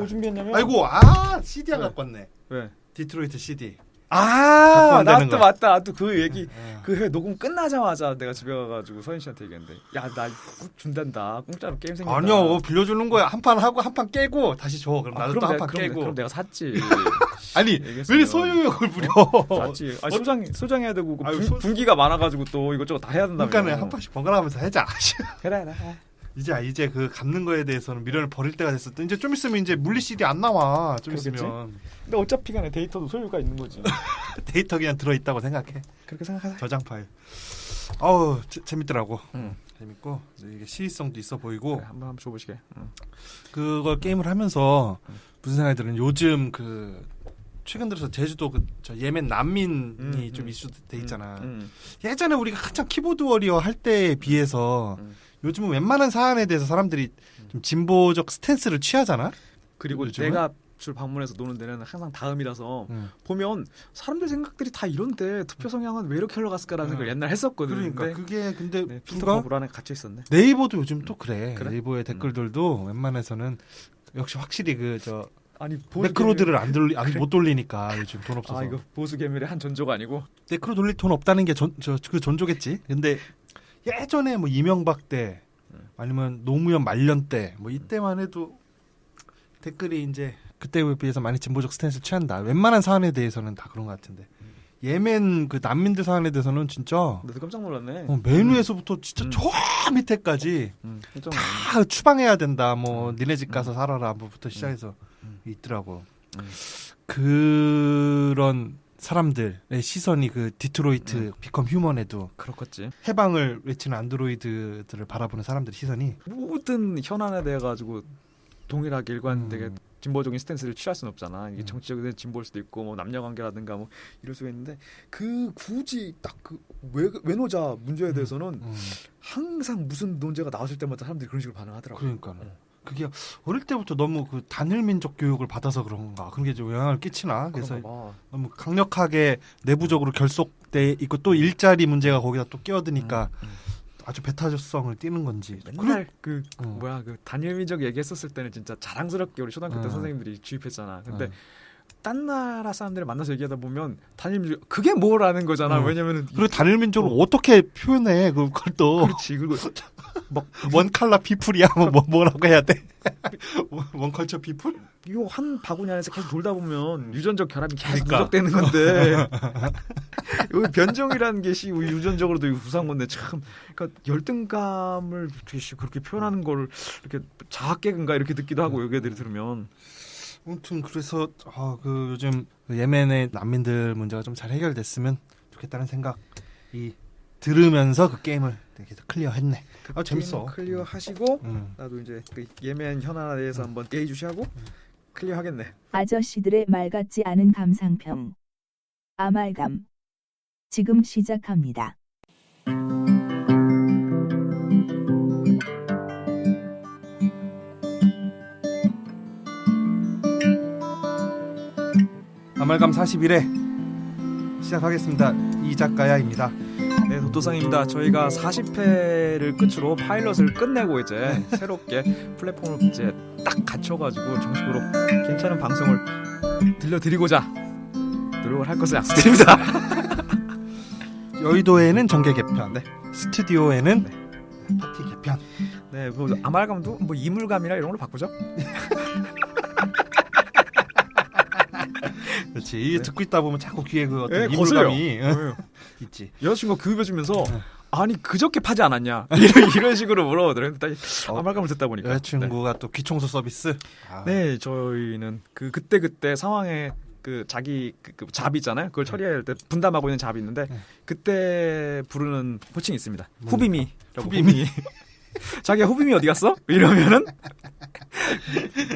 뭐 준비했냐면 아이고 CD 안 갖고 왔네. 왜? 디트로이트 CD. 나도 맞다. 또 그 얘기 그 회 녹음 끝나자마자 내가 집에 가가지고 서인 씨한테 얘기했는데 야 나 꼭 준단다. 공짜로 게임 생긴다. 아니요 빌려주는 거야. 한 판 하고 한 판 깨고 다시 줘. 그럼 나도 또 한 판 깨고. 그럼 내가 샀지. 아니 왜 소유욕을 부려? 샀지. 아니, 소장해야 되고 아유, 분기가 많아가지고 또 이것저것 다 해야 된다며. 그러니까는 한 판씩 번갈아가면서 하자. 그래. 이제 그 갚는 거에 대해서는 미련을 버릴 때가 됐어. 이제 좀 있으면 이제 물리 CD 안 나와. 좀 그렇겠지? 있으면. 근데 어차피 간에 데이터도 소유가 있는 거지. 데이터 그냥 들어 있다고 생각해. 그렇게 생각하자. 저장 파일. 어우 재밌더라고. 재밌고 이게 시의성도 있어 보이고. 그래, 한번 줘보시게. 그걸 게임을 하면서 무슨 생각이 드는 요즘 그 최근 들어서 제주도 저 예멘 난민이 좀 이슈돼 있잖아. 예전에 우리가 한참 키보드 워리어 할 때에 비해서 요즘은 웬만한 사안에 대해서 사람들이 좀 진보적 스탠스를 취하잖아. 그리고 요즘은? 내가 줄 방문해서 노는 데는 항상 다음이라서 보면 사람들 생각들이 다 이런데 투표 성향은 왜 이렇게 흘러갔을까라는 걸 옛날 했었거든. 그러니까 그게 근데 네, 필터 버블 안에 gat혀 있었네. 네이버도 요즘 또 그래. 그래? 네이버의 댓글들도 웬만해서는 역시 확실히 아니 매크로들을 못 돌리니까 요즘 돈 없어서. 이거 보수 계멸의 한 전조가 아니고 매크로 돌릴 돈 없다는 게 그 전조겠지. 근데 예전에 뭐 이명박 때 아니면 노무현 말년 때 뭐 이때만 해도 댓글이 이제 그때에 비해서 많이 진보적 스탠스를 취한다. 웬만한 사안에 대해서는 다 그런 것 같은데 예멘 그 난민들 사안에 대해서는 진짜 나도 깜짝 놀랐네. 메뉴에서부터 진짜 저 밑에까지 다 추방해야 된다. 뭐 니네 집 가서 살아라. 뭐부터 시작해서 있더라고. 그런 사람들의 시선이 그 디트로이트 비컴 휴먼에도 그렇겠지. 해방을 외치는 안드로이드들을 바라보는 사람들의 시선이 모든 현안에 대해 가지고 동일하게 일관되게 진보적인 스탠스를 취할 수는 없잖아. 이게 정치적인 진보일 수도 있고 뭐 남녀 관계라든가 뭐 이럴 수가 있는데 그 굳이 딱 그 외노자 문제에 대해서는 항상 무슨 논제가 나왔을 때마다 사람들이 그런 식으로 반응하더라고. 그러니까 그게 어릴 때부터 너무 그 단일 민족 교육을 받아서 그런가 그런 게 좀 영향을 끼치나. 그래서 너무 강력하게 내부적으로 결속돼 있고 또 일자리 문제가 거기다 또 끼어드니까 아주 배타적성을 띠는 건지. 맨날 그 단일 민족 얘기했었을 때는 진짜 자랑스럽게 우리 초등학교 때 선생님들이 주입했잖아. 근데 딴 나라 사람들을 만나서 얘기하다 보면 단일 민족 그게 뭐라는 거잖아. 왜냐면은 그리고 단일 민족을 어떻게 표현해 그걸 또. 그렇지. 그리고 막 원칼라 피플이야 뭐라고 해야 돼? 원컬처 피플? 이거 한 바구니 안에서 계속 돌다 보면 유전적 결합이 계속 누적되는 건데 이거 변종이라는 게 유전적으로도 부산 건데 참 그러니까 열등감을 그렇게 표현하는 걸 이렇게 자학계인가 이렇게 듣기도 하고 여기들이 들으면 아무튼 그래서 그 요즘 예멘의 난민들 문제가 좀 잘 해결됐으면 좋겠다는 생각이 들으면서 그 게임을 계속 클리어했네. 재밌어. 클리어하시고 나도 이제 그 예멘 현안에 대해서 한번 예의주시하고 클리어하겠네. 아저씨들의 말 같지 않은 감상평. 아말감. 지금 시작합니다. 아말감 41회 시작하겠습니다. 이 작가야입니다. 네, 도토상입니다. 저희가 40회를 끝으로 파일럿을 끝내고 이제 새롭게 플랫폼을 이제 딱 갖춰가지고 정식으로 괜찮은 방송을 들려드리고자 노력을 할 것을 약속드립니다. 여의도에는 정계 개편, 스튜디오에는 파티 개편. 네, 그 아말감도 뭐 이물감이나 이런 걸로 바꾸죠. 그렇지. 듣고 있다 보면 자꾸 귀에 그 어떤 이물감이 있지. 여자친구가 교육해주면서 아니 그저께 파지 않았냐 이런 식으로 물어보더라고요. 아말감을 듣다 보니까 여자친구가 또 귀청소 서비스. 네, 저희는 그때 상황에 그 자기 그 잡이 있잖아요. 그걸 처리할 때 분담하고 있는 잡이 있는데 그때 부르는 호칭이 있습니다. 후비미. 자기야 후비미 어디 갔어? 이러면은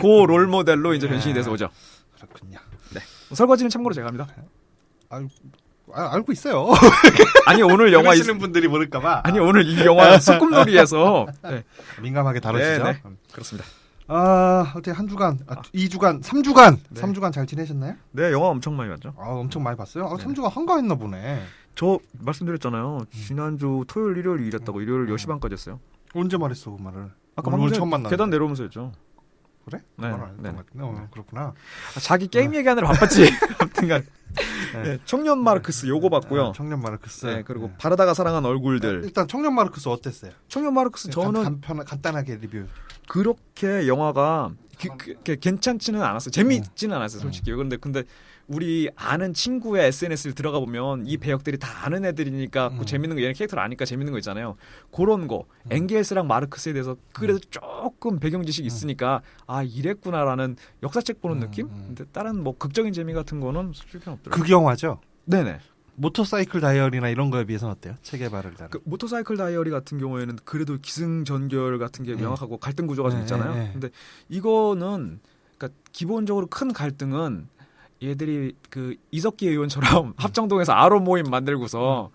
그 롤 모델로 이제 변신이 돼서 오죠. 그렇군요. 네. 설거지는 참고로 제가 합니다. 알고 있어요. 아니 오늘 영화 보시는 분들이 모를까봐. 아니 오늘 이 영화 소꿉놀이에서 민감하게 다루시죠. 네. 그렇습니다. 어떻게 한 주간, 2주간, 3주간, 3주간 잘 지내셨나요? 네, 영화 엄청 많이 봤죠. 엄청 많이 봤어요. 3주간 한가했나 보네. 저 말씀드렸잖아요. 지난주 토요일, 일요일 일했다고 일요일 10시 반까지 했어요. 언제 말했어 그 말을? 아까 방금 처음 만났는데. 계단 내려오면서 했죠. 그래? 네, 그건 안 네. 했던 것 같은데. 그렇구나. 자기 게임 얘기하느라 바빴지. 아무튼간 네. 네, 청년 마르크스 요거 봤고요. 청년 마르크스. 네, 그리고 네. 바르다가 사랑한 얼굴들. 일단 청년 마르크스 어땠어요? 청년 마르크스 저는 간단하게 리뷰. 그렇게 영화가 괜찮지는 않았어요. 재미있지는 않았어요, 솔직히. 근데 우리 아는 친구의 SNS를 들어가 보면 이 배역들이 다 아는 애들이니까 뭐 재밌는 거, 얘네 캐릭터를 아니까 재밌는 거 있잖아요. 그런 거 엥겔스랑 마르크스에 대해서 그래도 조금 배경 지식이 있으니까 아 이랬구나라는 역사책 보는 느낌? 근데 다른 뭐 극적인 재미 같은 거는 솔직히 없더라고요. 극영화죠. 네네. 모터사이클 다이어리나 이런 거에 비해서는 어때요? 체계바를 다룬. 그 모터사이클 다이어리 같은 경우에는 그래도 기승전결 같은 게 명확하고 갈등 구조가 좀 있잖아요. 근데 이거는 그러니까 기본적으로 큰 갈등은 얘들이 그 이석기 의원처럼 합정동에서 아로 모임 만들고서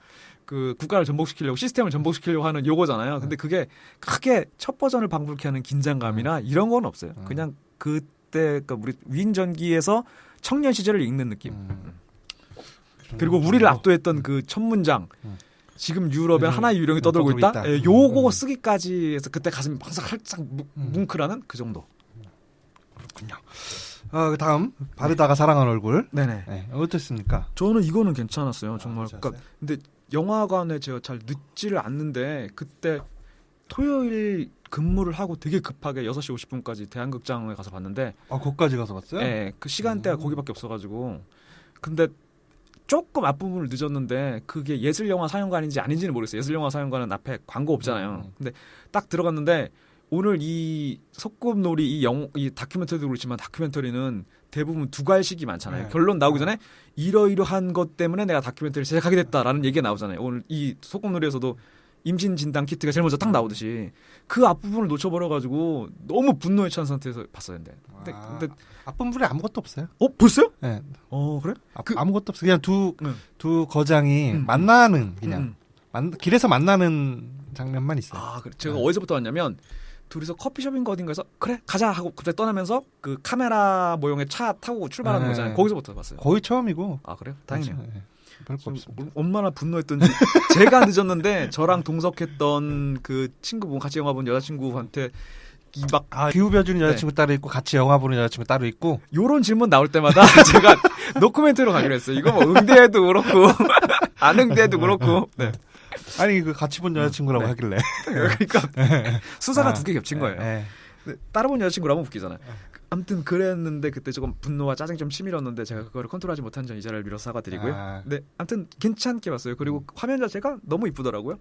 그 국가를 전복시키려고 시스템을 전복시키려고 하는 요거잖아요. 근데 그게 크게 첫 버전을 방불케 하는 긴장감이나 이런 건 없어요. 그냥 그때 그러니까 우리 위인전기에서 청년 시절을 읽는 느낌. 그리고 우리를 압도했던 그 첫 문장. 지금 유럽에 하나의 유령이 떠돌고 있다. 예, 요거 쓰기까지 해서 그때 가슴이 항상 살짝 뭉클하는 그 정도. 그렇군요. 다음 바르다가 사랑한 얼굴. 네네. 네, 어땠습니까? 저는 이거는 괜찮았어요. 정말. 괜찮았어요? 그러니까 근데 영화관에 제가 잘 늦지를 않는데 그때 토요일 근무를 하고 되게 급하게 6시 50분까지 대한극장에 가서 봤는데 거기까지 가서 봤어요? 네, 그 시간대가 거기밖에 없어가지고 근데 조금 앞부분을 늦었는데 그게 예술영화 사연관인지 아닌지는 모르겠어요. 예술영화 사연관은 앞에 광고 없잖아요. 근데 딱 들어갔는데 오늘 이 소꿉놀이 이 다큐멘터리도 그렇지만 다큐멘터리는 대부분 두괄식이 많잖아요. 네. 결론 나오기 전에 이러이러한 것 때문에 내가 다큐멘터리를 제작하게 됐다라는 얘기가 나오잖아요. 오늘 이 소꿉놀이에서도 임신 진단 키트가 제일 먼저 딱 나오듯이 그 앞부분을 놓쳐버려가지고 너무 분노에 찬 상태에서 봤어요. 근데 앞부분에 아무것도 없어요. 벌써요? 네. 그래? 아무것도 없어요. 그냥 두 거장이 만나는 그냥 길에서 만나는 장면만 있어요. 그래. 제가 어디서부터 왔냐면 둘이서 커피숍인가 어딘가에서 그래 가자 하고 갑자기 떠나면서 그 카메라 모형의 차 타고 출발하는 거잖아요. 거기서부터 봤어요. 거의 처음이고. 그래요? 다행이네요. 네. 별거 없습니다. 얼마나 분노했던지 제가 늦었는데 저랑 동석했던 그 친구분 같이 영화 본 여자친구한테 막 기후벼주는 여자친구 따로 있고 같이 영화 보는 여자친구 따로 있고 요런 질문 나올 때마다 제가 노코멘트로 가기로 했어요. 이거 뭐 응대해도 그렇고 안 응대해도 그렇고. 네. 아니 그 같이 본 여자친구라고 하길래 그러니까 수사가 두 개 겹친 거예요. 따로 본 여자친구라면 웃기잖아요. 아무튼 그랬는데 그때 조금 분노와 짜증 좀 치밀었는데 제가 그거를 컨트롤하지 못한 점 이 자리를 빌어서 사과드리고요. 네, 아무튼 괜찮게 봤어요. 그리고 화면 자체가 너무 이쁘더라고요.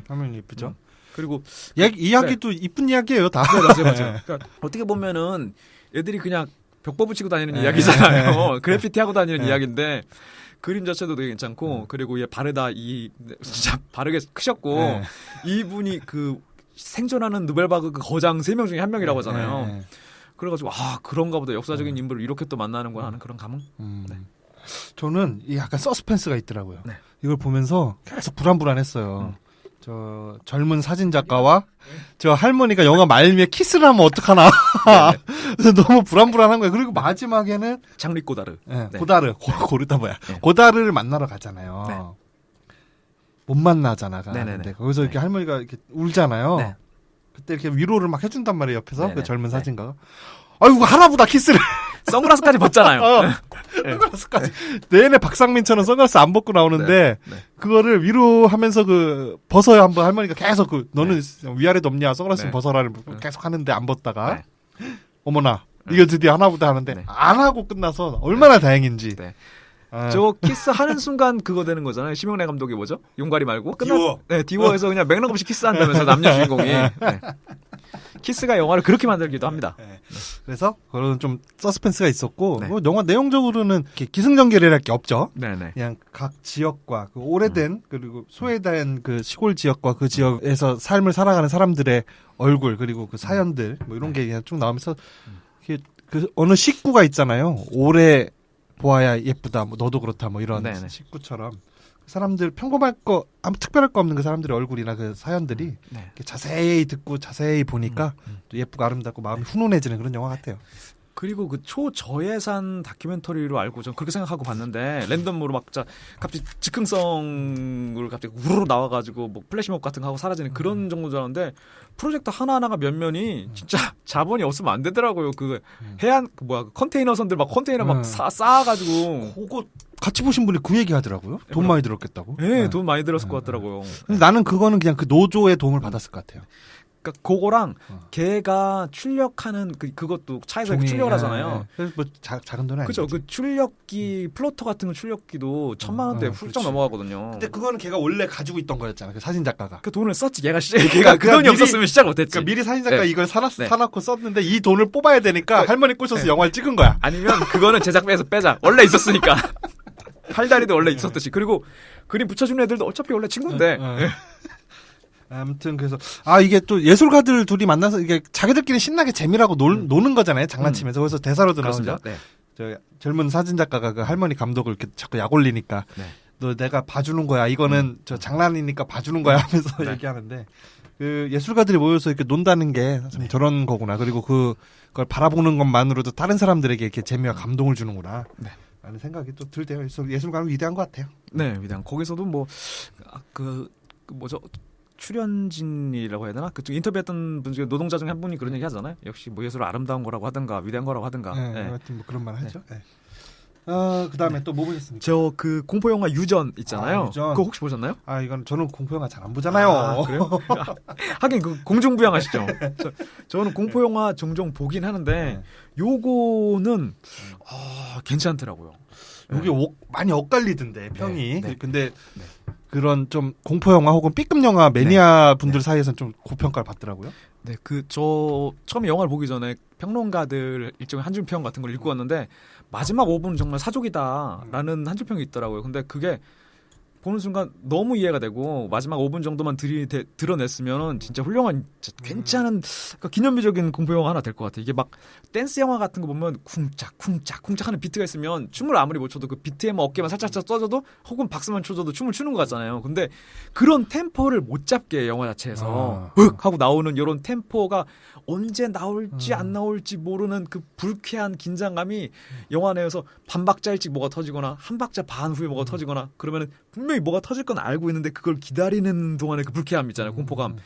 화면이 이쁘죠. 그리고 이야기도 이쁜 이야기예요 다. 네, 맞아요. 그러니까 어떻게 보면은 애들이 그냥 벽보 붙이고 다니는 이야기잖아요. 그래피티 하고 다니는 이야기인데 그림 자체도 되게 괜찮고 그리고 얘 바르다 진짜 바르게 크셨고 이분이 그 생존하는 누벨바그 그 거장 3명 중에 한 명이라고 하잖아요. 그래가지고 그런가 보다 역사적인 인물을 이렇게 또 만나는구나 하는 그런 감흥. 네. 저는 이 약간 서스펜스가 있더라고요. 네. 이걸 보면서 계속 불안불안했어요. 저 젊은 사진 작가와 저 할머니가 영화 말미에 키스를 하면 어떡하나. 그래서 너무 불안불안한 거예요. 그리고 마지막에는 장리 꼬다르. 고다르 고르다 뭐야. 고다르를 만나러 가잖아요. 못 만나잖아. 근데 거기서 이렇게 할머니가 이렇게 울잖아요. 그때 이렇게 위로를 막 해준단 말이에요. 옆에서 그 젊은 사진가가. 아이고 하나보다 키스를. 선글라스까지 벗잖아요. 선글라스까지. 내내 박상민처럼 선글라스 안 벗고 나오는데 그거를 위로하면서 벗어요 한번 할머니가 계속 너는 위아래도 없냐 선글라스 벗어라를 계속 하는데 안 벗다가 어머나 이거 드디어 하나보다 하는데 안 하고 끝나서 얼마나 다행인지. 저 키스하는 순간 그거 되는 거잖아요. 심영래 감독이 뭐죠? 용가리 말고 디워. 네, 디워에서 그냥 맥락 없이 키스한다면서 남녀 주인공이. 키스가 영화를 그렇게 만들기도 합니다. 그래서 그런 좀 서스펜스가 있었고 뭐 영화 내용적으로는 기승전결이랄 게 없죠. 그냥 각 지역과 그 오래된 그리고 소외된 그 시골 지역과 그 지역에서 삶을 살아가는 사람들의 얼굴 그리고 그 사연들 뭐 이런 게 그냥 쭉 나오면서 그 어느 식구가 있잖아요. 오래 보아야 예쁘다. 뭐 너도 그렇다. 뭐 이런 식구처럼 사람들 평범할 거 아무 특별할 거 없는 그 사람들의 얼굴이나 그 사연들이 자세히 듣고 자세히 보니까 또 예쁘고 아름답고 마음이 훈훈해지는 그런 영화 같아요. 그리고 그 초저예산 다큐멘터리로 알고 전 그렇게 생각하고 봤는데 랜덤으로 막 갑자기 즉흥성으로 갑자기 우르르 나와가지고 뭐 플래시몹 같은 거 하고 사라지는 그런 정도 줄 알았는데 프로젝트 하나하나가 면면이 진짜 자본이 없으면 안 되더라고요. 그 해안 그 컨테이너 선들 막 컨테이너 막 쌓아가지고 그거 같이 보신 분이 그 얘기 하더라고요. 돈 많이 들었겠다고. 네, 돈 많이 들었을 것 같더라고요. 근데 나는 그거는 그냥 그 노조의 도움을 받았을 것 같아요. 그러니까 그거랑 걔가 출력하는 그것도 차에서 이렇게 출력을 하잖아요. 그래서 뭐 작은 돈은 그죠. 아니죠. 그 출력기 플로터 같은 거 출력기도 1,000만 원대 훌쩍 그렇지. 넘어가거든요. 근데 그거는 걔가 원래 가지고 있던 거였잖아. 그 사진 작가가. 그 돈을 썼지. 걔가 걔가 그 돈이 미리- 없었으면 시작 못했지. 그러니까 미리 사진 작가 네. 이걸 네. 사놓고 썼는데 이 돈을 뽑아야 되니까 할머니 꼬셔서 네. 영화를 찍은 거야. 아니면 그거는 제작비에서 빼자. 원래 있었으니까. 팔다리도 원래 있었듯이. 그리고 그림 붙여주는 애들도 어차피 원래 친구인데. 아무튼 그래서 이게 또 예술가들 둘이 만나서 이게 자기들끼리 신나게 재미라고 노는 거잖아요. 장난치면서. 그래서 대사로도 나오죠. 그렇습니다. 네. 저 젊은 사진 작가가 그 할머니 감독을 이렇게 자꾸 약 올리니까 네. 너 내가 봐주는 거야. 이거는 저 장난이니까 봐주는 거야 하면서 네. 얘기하는데 그 예술가들이 모여서 이렇게 논다는 게 참 저런 거구나. 그리고 그걸 바라보는 것만으로도 다른 사람들에게 이렇게 재미와 감동을 주는구나. 네. 라는 생각이 또 들대요. 예술가는 위대한 것 같아요. 네, 위대한. 거기서도 그 뭐죠? 출연진이라고 해야 되나? 그쪽 인터뷰했던 분 중에 노동자 중에 한 분이 그런 얘기 하잖아요. 역시 뭐 예술은 아름다운 거라고 하든가 위대한 거라고 하든가. 네, 네. 하여튼 뭐 그런 말 하죠. 네. 그다음에 또 뭐 보셨습니까? 저 그 공포 영화 유전 있잖아요. 유전. 그거 혹시 보셨나요? 이건 저는 공포 영화 잘 안 보잖아요. 그래요? 하긴 그 공중부양하시죠. 저는 공포 영화 종종 보긴 하는데 네. 요거는 괜찮더라고요. 여기 많이 엇갈리던데 평이. 네. 근데 네. 그런 좀 공포 영화 혹은 B급 영화 매니아 분들 사이에서는 좀 고평가를 받더라고요. 네, 저 처음에 영화를 보기 전에 평론가들 일종의 한줄 평 같은 걸 읽고 왔는데 마지막 5분 정말 사족이다라는 한줄 평이 있더라고요. 근데 그게 보는 순간 너무 이해가 되고 마지막 5분 정도만 드러냈으면 진짜 훌륭한 괜찮은 그러니까 기념비적인 공포 영화 하나 될 것 같아요. 이게 막 댄스 영화 같은 거 보면 쿵짝 하는 비트가 있으면 춤을 아무리 못 춰도 그 비트에만 어깨만 살짝 떠줘도 혹은 박수만 쳐줘도 춤을 추는 것 같잖아요. 근데 그런 템포를 못 잡게 영화 자체에서 윽 하고 나오는 이런 템포가 언제 나올지 안 나올지 모르는 그 불쾌한 긴장감이 영화 내에서 반 박자 일찍 뭐가 터지거나 한 박자 반 후에 뭐가 터지거나 그러면은 분명히 뭐가 터질 건 알고 있는데 그걸 기다리는 동안에 그 불쾌함 있잖아요. 공포감.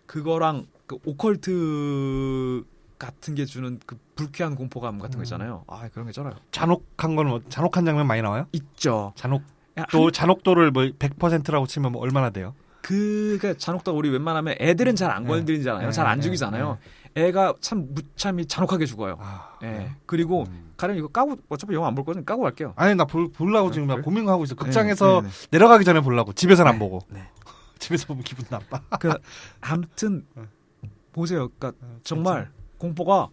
그거랑 그 오컬트 같은 게 주는 그 불쾌한 공포감 같은 거 있잖아요. 그런 게 쩔어요. 잔혹한 건 잔혹한 장면 많이 나와요? 있죠. 잔혹도를 뭐 100%라고 치면 뭐 얼마나 돼요? 그게 잔혹도 우리 웬만하면 애들은 잘 안 건드리잖아요. 잘 안 죽이잖아요. 애가 참 무참히 잔혹하게 죽어요. 그리고 가령 이거 까고 어차피 영화 안 볼 거는 까고 갈게요. 아니 나 보려고 지금 나 그래? 고민하고 있어. 극장에서 네. 내려가기 전에 보려고. 집에서는 안 보고. 네. 집에서 보면 기분 나빠. 아무튼 보세요. 그러니까 정말 공포가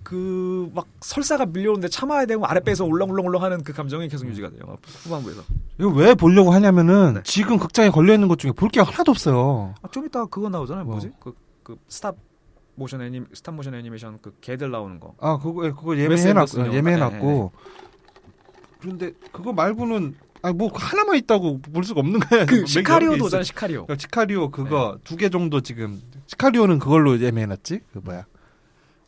그 막 설사가 밀려오는데 참아야 되고 아랫배에서 울렁울렁 하는 그 감정이 계속 유지가 돼요. 후반부에서. 이거 왜 보려고 하냐면은 네. 지금 극장에 걸려 있는 것 중에 볼 게 하나도 없어요. 좀 이따 그거 나오잖아요. 뭐. 뭐지? 그 스탑 모션 애니메이션 그 개들 나오는 거. 그거 웨스 앤더슨 예매해놨고. 그런데 그거 말고는 뭐 하나만 있다고 볼 수가 없는 거야. 그 여러 개 시카리오도 있어. 오잖아요. 시카리오. 시카리오 그거 2개 정도 지금. 시카리오는 그걸로 예매해놨지. 그 뭐야?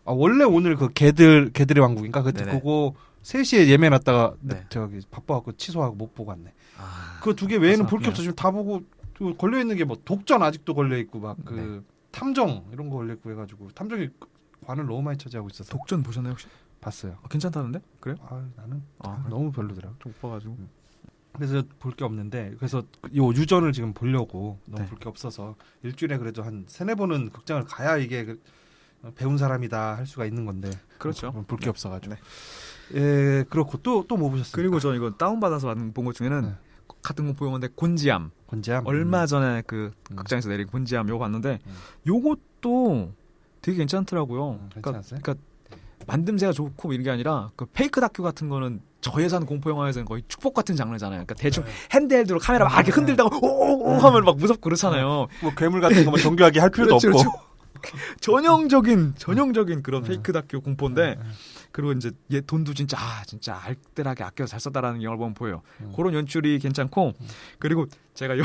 원래 오늘 그 개들의 왕국인가? 그때 네네. 그거 3시에 예매해놨다가 네. 저기 바빠갖고 취소하고 못 보고 왔네. 그 그 2개 외에는 그래서, 볼 게 없어. 지금 다 보고 걸려 있는 게 뭐 독전 아직도 걸려 있고 막 그 탐정 이런 거 걸려 있고 해가지고 탐정이 관을 너무 많이 차지하고 있어서 독전 보셨나요 혹시? 봤어요. 괜찮다는데? 그래요? 나는 그래? 너무 별로더라고. 좀 못 봐가지고. 그래서 볼 게 없는데 그래서 요 유전을 지금 보려고 너무 네. 볼 게 없어서 일주일에 그래도 한 3-4번은 극장을 가야 이게 배운 사람이다 할 수가 있는 건데 그렇죠. 볼 게 없어가지고. 예, 그렇고 또 뭐 보셨어요? 그리고 저 이거 다운받아서 본 것 중에는 네. 같은 공포 영화인데 곤지암. 권지암 얼마 전에 그 극장에서 내린 곤지암 요거 봤는데 요것도 되게 괜찮더라고요. 괜찮았어요? 그러니까 만듦새가 좋고 이런 게 아니라 그 페이크 다큐 같은 거는 저예산 공포 영화에서는 거의 축복 같은 장르잖아요. 그러니까 대충 핸드헬드로 카메라 막 이렇게 흔들다가 오오오 하면 막 무섭고 그렇잖아요. 뭐 괴물 같은 거만 정교하게 할 필요도 그렇죠, 없고. 전형적인 그런 페이크 다큐 공포인데 그리고 이제 얘 돈도 진짜 알뜰하게 아껴서 잘 썼다라는 영화를 보면 보여요. 그런 연출이 괜찮고 그리고 제가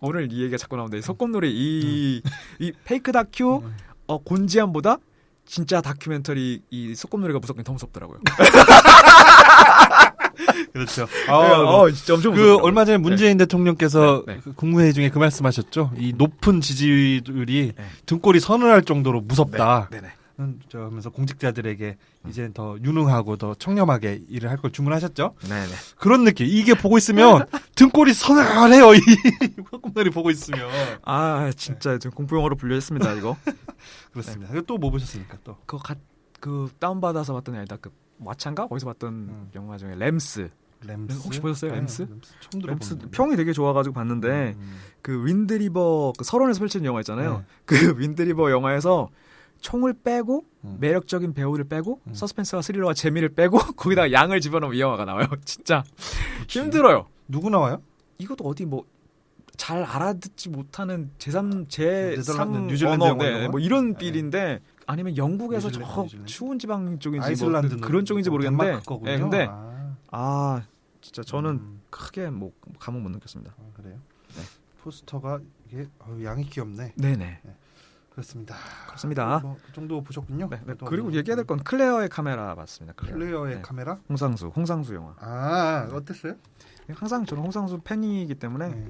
오늘 이 얘기가 자꾸 나오는데 이 석권놀이 이 페이크 다큐 곤지암보다 진짜 다큐멘터리 이 소꿉놀이가 무섭긴 더 무섭더라고요. 그렇죠. 진짜 엄청 그 무섭더라고요. 얼마 전에 문재인 대통령께서 네, 네. 그 국무회의 중에 그 말씀하셨죠. 이 높은 지지율이 네. 등골이 서늘할 정도로 무섭다. 네네. 저 하면서 공직자들에게 이제 더 유능하고 더 청렴하게 일을 할 걸 주문하셨죠. 네네. 그런 느낌. 이게 보고 있으면 등골이 서늘해요. 이 소꿉놀이 보고 있으면. 아 진짜 좀 공포 영화로 분류했습니다 이거. 그렇습니다. 또 뭐 보셨습니까? 또 그 다운 받아서 봤던 게 아니다. 그 마찬가 거기서 봤던 영화 중에 램스. 램스 혹시 보셨어요, 램스? 처음 램스 들어보는데. 평이 되게 좋아가지고 봤는데 그 윈드리버 그 설원에서 펼치는 영화 있잖아요. 네. 그 윈드리버 영화에서 총을 빼고 매력적인 배우를 빼고 음. 서스펜스와 스릴러와 재미를 빼고 거기다가 양을 집어넣으면 이 영화가 나와요. 진짜 힘들어요. 누구 나와요? 이것도 어디 뭐 잘 알아듣지 못하는 제3 뉴질랜드 언어 영화 이런 거? 뭐 이런 네. 빌인데 아니면 영국에서 뉴질랜드. 추운 지방 쪽인지 뭐 아이슬란드 그런 쪽인지 모르겠는데 덴마크 거군요. 예, 근데 아, 진짜 저는 음. 크게 뭐 감흥 못 느꼈습니다. 그래요? 네. 포스터가 이게 양이 귀엽네. 네네. 그렇습니다. 그렇습니다. 그 정도 보셨군요. 네, 네. 또 그리고 뭐, 얘기해야 될 건 클레어의 카메라 봤습니다. 클레어의 네. 카메라? 홍상수 영화. 아, 어땠어요? 항상 저는 홍상수 팬이기 때문에 네.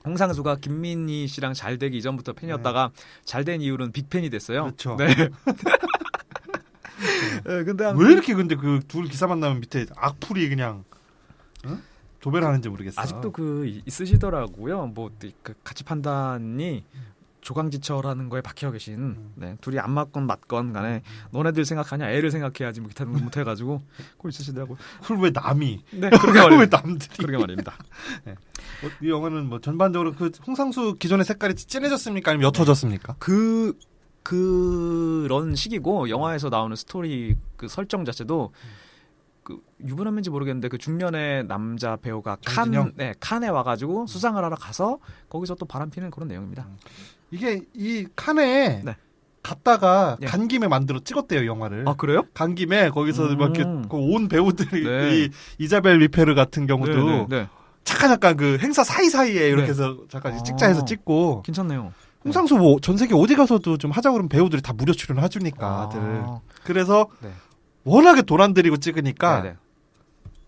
홍상수가 김민희 씨랑 잘 되기 이전부터 팬이었다가 잘 된 이후로는 빅팬이 됐어요. 그렇죠. 네. 네, 근데 왜 이렇게 근데 그 둘 기사 만나면 밑에 악플이 그냥 도배를 하는지 모르겠어. 아직도 그 있으시더라고요. 뭐 그 가치 판단이 조강지처라는 거에 박혀 계신 네, 둘이 안 맞건 맞건 간에 너네들 생각하냐 애를 생각해야지 뭐 기타 못 해가지고 그거 있으시더라고요. 그걸 왜 남이? 네, 그러게 왜 말입니다. 남들이? 그러게 말입니다. 이 영화는 뭐 전반적으로 그 홍상수 기존의 색깔이 진해졌습니까? 아니면 옅어졌습니까? 그런 식이고 영화에서 나오는 스토리 그 설정 자체도 그 유부남인지 모르겠는데 그 중년의 남자 배우가 칸에 와가지고 수상을 하러 가서 거기서 또 바람피는 그런 내용입니다. 이게 이 칸에 네. 갔다가 예. 간 김에 만들어 찍었대요 영화를. 아 그래요? 간 김에 거기서 막 이렇게 그온 배우들이 네. 이 이자벨 리페르 같은 경우도 네. 잠깐 그 행사 사이사이에 이렇게 네. 해서 잠깐 찍자 해서 찍고 괜찮네요. 홍상수 뭐 전 세계 어디 가서도 좀 하자 그러면 배우들이 다 무료 출연을 해주니까 다들. 그래서 네. 워낙에 돈 안 들이고 찍으니까 네네.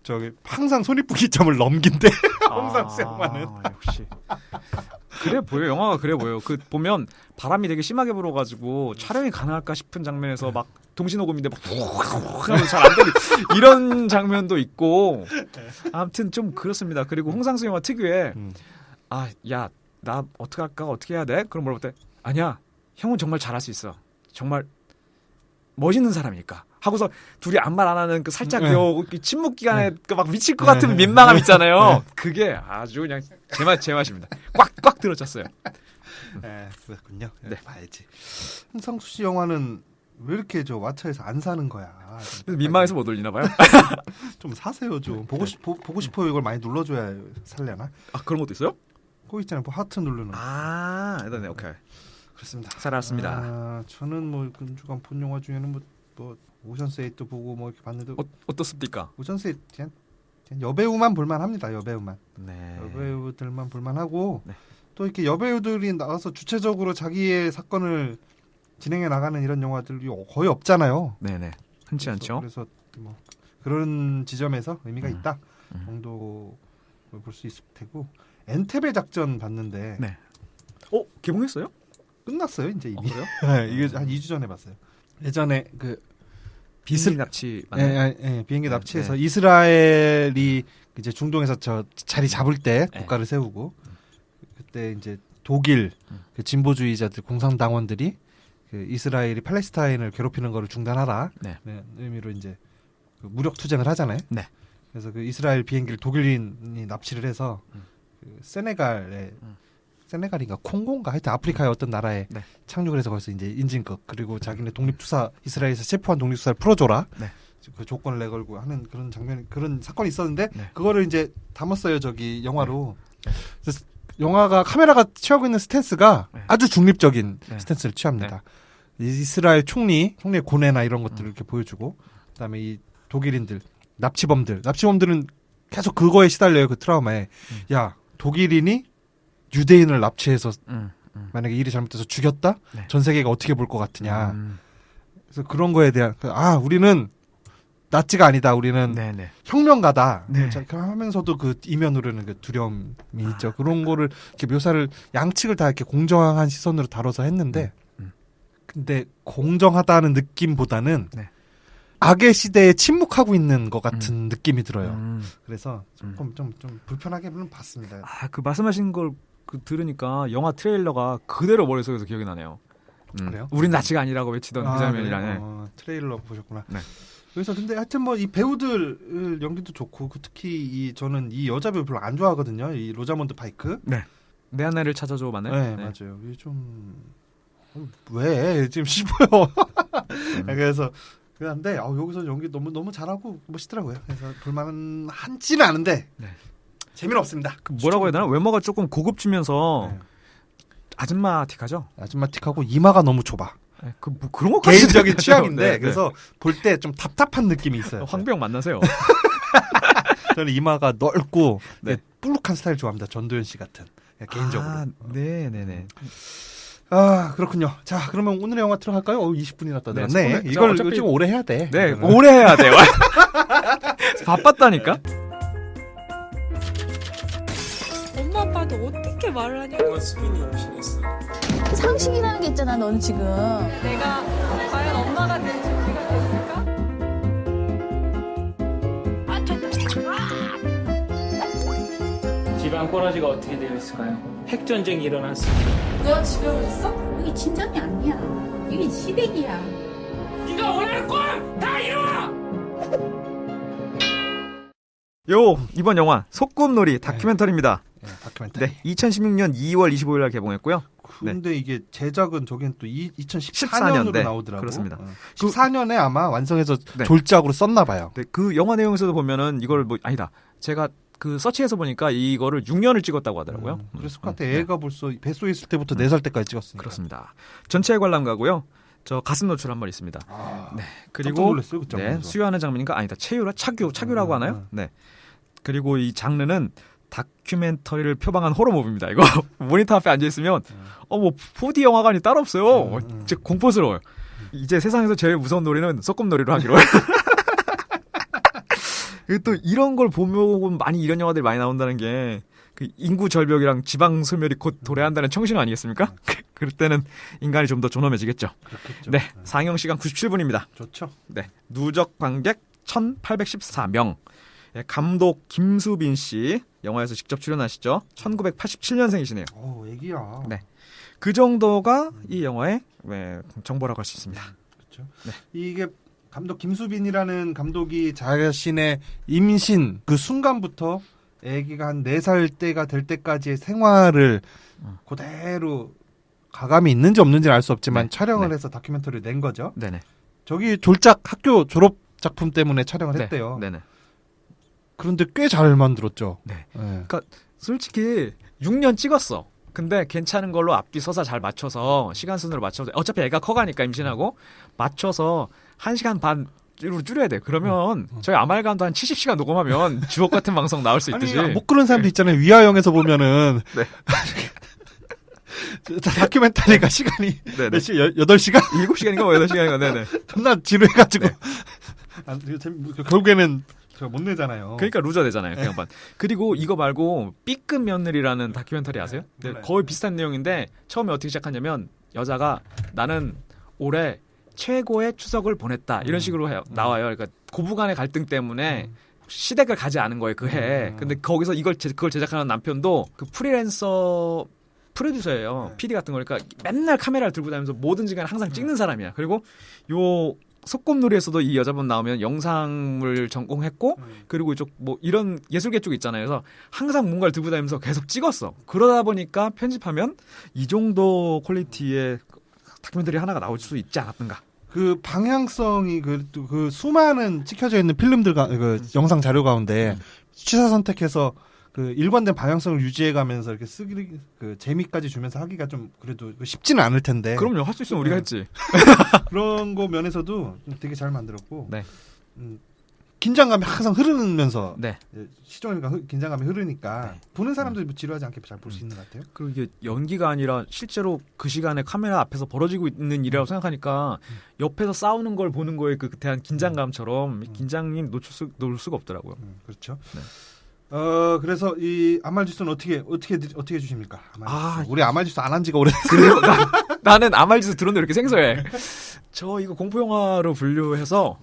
저기 항상 손익분기점을 넘긴대. 홍상수 영화는. 역시 그래 보여. 영화가 그래 보여. 그 보면 바람이 되게 심하게 불어가지고 촬영이 가능할까 싶은 장면에서 막 동시녹음인데 막 잘안 되는 이런 장면도 있고. 아무튼 좀 그렇습니다. 그리고 홍상수 영화 특유의 야 나 어떻게 할까 어떻게 해야 돼? 그럼 물어볼 때 아니야 형은 정말 잘할 수 있어. 정말 멋있는 사람이니까. 하고서 둘이 아무 말 안 하는 그 살짝 침묵 기간에 막 미칠 것 같은 민망함 있잖아요. 그게 아주 그냥 제 맛입니다. 꽉꽉 들어찼어요. 네, 그렇군요. 네. 봐야지. 홍상수 씨 영화는 왜 이렇게 저 왓챠에서 안 사는 거야? 그래서 민망해서 못 올리나 봐요. 좀 사세요 좀. 보고 싶어요. 이걸 많이 눌러줘야 살려나? 아 그런 것도 있어요? 그거 있잖아요. 뭐 하트 누르는. 네, 오케이. 그렇습니다. 살아왔습니다. 저는 뭐 근주간 본 영화 중에는 뭐 오션스 8도 보고 뭐 이렇게 봤는데 어떻습니까? 오션스 8 그냥 여배우만 볼만합니다. 여배우만. 네. 여배우들만 볼만하고 네. 또 이렇게 여배우들이 나와서 주체적으로 자기의 사건을 진행해 나가는 이런 영화들이 거의 없잖아요. 네네. 흔치 않죠. 그래서 뭐 그런 지점에서 의미가 있다 정도 볼 수 있을 테고 엔테베 작전 봤는데 네. 개봉했어요? 끝났어요 이제 이미. 그래요? 네, 이게 한 2주 전에 봤어요. 예전에 그 비슬 납치 맞나요? 비행기 네, 납치해서 네. 이스라엘이 이제 중동에서 저 자리 잡을 때 네. 국가를 세우고 그때 이제 독일 그 진보주의자들 공산당원들이 그 이스라엘이 팔레스타인을 괴롭히는 거를 중단하라 네. 의미로 이제 그 무력 투쟁을 하잖아요. 네. 그래서 그 이스라엘 비행기를 독일인이 납치를 해서 그 세네갈인가 콩고인가 하여튼 아프리카의 어떤 나라에 네. 착륙을 해서 거기서 이제 인증극 그리고 자기네 독립투사 이스라엘에서 체포한 독립투사를 풀어줘라 네. 그 조건을 내걸고 하는 그런 장면 그런 사건이 있었는데 네. 그거를 이제 담았어요 저기 영화로. 그래서 영화가 카메라가 취하고 있는 스탠스가 아주 중립적인 스탠스를 취합니다. 이스라엘 총리의 고뇌나 이런 것들을 이렇게 보여주고 그다음에 이 독일인들 납치범들은 계속 그거에 시달려요. 그 트라우마에. 야 독일인이 유대인을 납치해서 만약에 일이 잘못돼서 죽였다? 네. 전 세계가 어떻게 볼 것 같으냐. 그래서 그런 거에 대한 우리는 나치가 아니다. 우리는 네네. 혁명가다. 네. 자, 하면서도 그 이면으로는 그 두려움이 있죠. 그런 거를 이렇게 묘사를 양측을 다 이렇게 공정한 시선으로 다뤄서 했는데, 근데 공정하다는 느낌보다는 네. 악의 시대에 침묵하고 있는 것 같은 느낌이 들어요. 그래서 조금 좀 불편하게는 봤습니다. 그 말씀하신 걸 들으니까 영화 트레일러가 그대로 머릿속에서 기억이 나네요. 그래요? 우린 나치가 아니라고 외치던 그 장면이라네. 트레일러 보셨구나. 네. 그래서 근데 하여튼 뭐 이 배우들 연기도 좋고 특히 저는 이 여자 배우 별로 안 좋아하거든요. 이 로자몬드 파이크. 네. 내 아내를 찾아줘 맞나요? 네, 맞아요. 이게 좀 왜 지금 싶어요. 그래서 그런데 여기서 연기 너무 잘하고 멋있더라고요. 그래서 볼만한지는 않은데 네. 재미는 없습니다. 그 뭐라고 해야 되나? 외모가 조금 고급지면서 네. 아줌마틱하죠. 아줌마틱하고 이마가 너무 좁아. 네, 뭐 그런 것까지 개인적인 취향인데 네, 네. 그래서 볼 때 좀 답답한 느낌이 있어요. 황병 만나세요. 저는 이마가 넓고 네. 뿔룩한 스타일 좋아합니다. 전도연 씨 같은 개인적으로. 네네네. 그렇군요. 자, 그러면 오늘의 영화 들어갈까요? 20분이나 떠들었네. 네, 이걸 어차피- 좀 오래 해야 돼. 네, 오래 해야 돼요. 바빴다니까. 엄마 아빠한테 어떻게 말을 하냐고. 수빈이 임신했어. 상식이라는 게 있잖아, 넌 지금. 내가 과연 엄마가 될 준비가 됐을까? 집안 꼬라지가 어떻게 되어 있을까요? 핵전쟁이 일어났습니다. 너 집에 있어? 이게 진정이 아니야. 이게 시댁이야. 네가 원하는 꼴다 이루어! 이번 영화 소꿉놀이 다큐멘터리입니다. 네, 다큐멘터리. 네, 2016년 2월 25일 날 개봉했고요. 근데 이게 제작은 저긴 또 14년, 2014년으로 네, 나오더라고. 그렇습니다. 14년에 아마 완성해서 네. 졸작으로 썼나 봐요. 네, 그 영화 내용에서도 보면은 이걸 아니다. 제가 그 서치해서 보니까 이거를 6년을 찍었다고 하더라고요. 그랬을 것 같아. 네. 애가 벌써 뱃속에 있을 때부터 4살 때까지 찍었으니까. 그렇습니다. 전체 관람가고요. 저 가슴 노출 한 번 있습니다. 네. 깜짝 그리고 놀랐어요, 그 네, 장면에서. 수유하는 장면인가? 아니다. 차규라고 하나요? 네. 그리고 이 장르는 다큐멘터리를 표방한 호러 무비입니다. 이거 모니터 앞에 앉아 있으면 뭐 4D 영화관이 따로 없어요. 진짜 공포스러워요. 이제 세상에서 제일 무서운 놀이는 소꿉놀이로 하기로. 그리고 또 이런 걸 보면 많이 이런 영화들이 많이 나온다는 게 그 인구 절벽이랑 지방 소멸이 곧 도래한다는 청신 아니겠습니까? 그럴 때는 인간이 좀 더 존엄해지겠죠. 그렇겠죠. 네, 상영 시간 97분입니다. 좋죠. 네, 누적 관객 1,814명. 예, 감독 김수빈 씨 영화에서 직접 출연하시죠. 1987년생이시네요. 애기야. 네. 그 정도가 이 영화의 정보라고 할 수 있습니다. 그렇죠. 네. 이게 감독 김수빈이라는 감독이 자신의 임신 그 순간부터 아기가 한 4살 때가 될 때까지의 생활을 그대로 가감이 있는지 없는지는 알 수 없지만 네. 촬영을 네. 해서 다큐멘터리를 낸 거죠. 네네. 저기 졸작 학교 졸업 작품 때문에 촬영을 했대요. 네네. 그런데 꽤 잘 만들었죠. 네. 네. 솔직히 6년 찍었어. 근데 괜찮은 걸로 앞뒤 서사 잘 맞춰서 시간 순으로 맞춰서 어차피 애가 커가니까 임신하고 맞춰서 1시간 반으로 줄여야 돼. 그러면 저희 아말감도 한 70시간 녹음하면 주옥 같은 방송 나올 수 있듯이. 아니, 못 그런 사람도 있잖아요. 위아영에서 보면은 네. 다큐멘터리가 시간이 네네. 몇 시? 8시간? 7시간인가 8시간인가. 네네. 존나 지루해가지고. 네. 결국에는 제가 못 내잖아요. 그러니까 루저 되잖아요. 그 양반. 그리고 이거 말고 B급 며느리라는 다큐멘터리 아세요? 네, 몰라요. 거의 비슷한 내용인데 처음에 어떻게 시작하냐면 여자가 나는 올해 최고의 추석을 보냈다. 이런 식으로 나와요. 그러니까 고부간의 갈등 때문에 시댁을 가지 않은 거예요. 그 해에. 근데 거기서 그걸 제작하는 남편도 그 프로듀서예요. PD 같은 거니까 맨날 카메라를 들고 다니면서 뭐든지 간에 항상 찍는 사람이야. 그리고 요 소꿉놀이에서도 이 여자분 나오면 영상을 전공했고 그리고 이쪽 뭐 이런 예술계 쪽 있잖아요. 그래서 항상 뭔가를 들고 다니면서 계속 찍었어. 그러다 보니까 편집하면 이 정도 퀄리티의 다큐멘터리 하나가 나올 수 있지 않았는가. 그 방향성이 그 수많은 찍혀져 있는 필름들 그 영상 자료 가운데 취사 선택해서 그 일관된 방향성을 유지해가면서 이렇게 쓰기 그 재미까지 주면서 하기가 좀 그래도 쉽지는 않을 텐데. 그럼요. 할 수 있으면 우리가 했지. 그런 거 면에서도 되게 잘 만들었고. 네. 긴장감이 항상 흐르면서 네. 시종일관 긴장감이 흐르니까 네. 보는 사람들이 뭐 지루하지 않게 잘 볼 수 있는 것 같아요. 그리고 이게 연기가 아니라 실제로 그 시간에 카메라 앞에서 벌어지고 있는 일이라고 생각하니까 옆에서 싸우는 걸 보는 거에 그 대한 긴장감처럼 긴장이 놓을 수가 없더라고요. 그렇죠. 네. 그래서 이 아말주스는 어떻게 주십니까? 아말주스. 아, 우리 아말주스 안 한 지가 오래. 그리고 나는 아말주스 들었는데 이렇게 생소해. 저 이거 공포 영화로 분류해서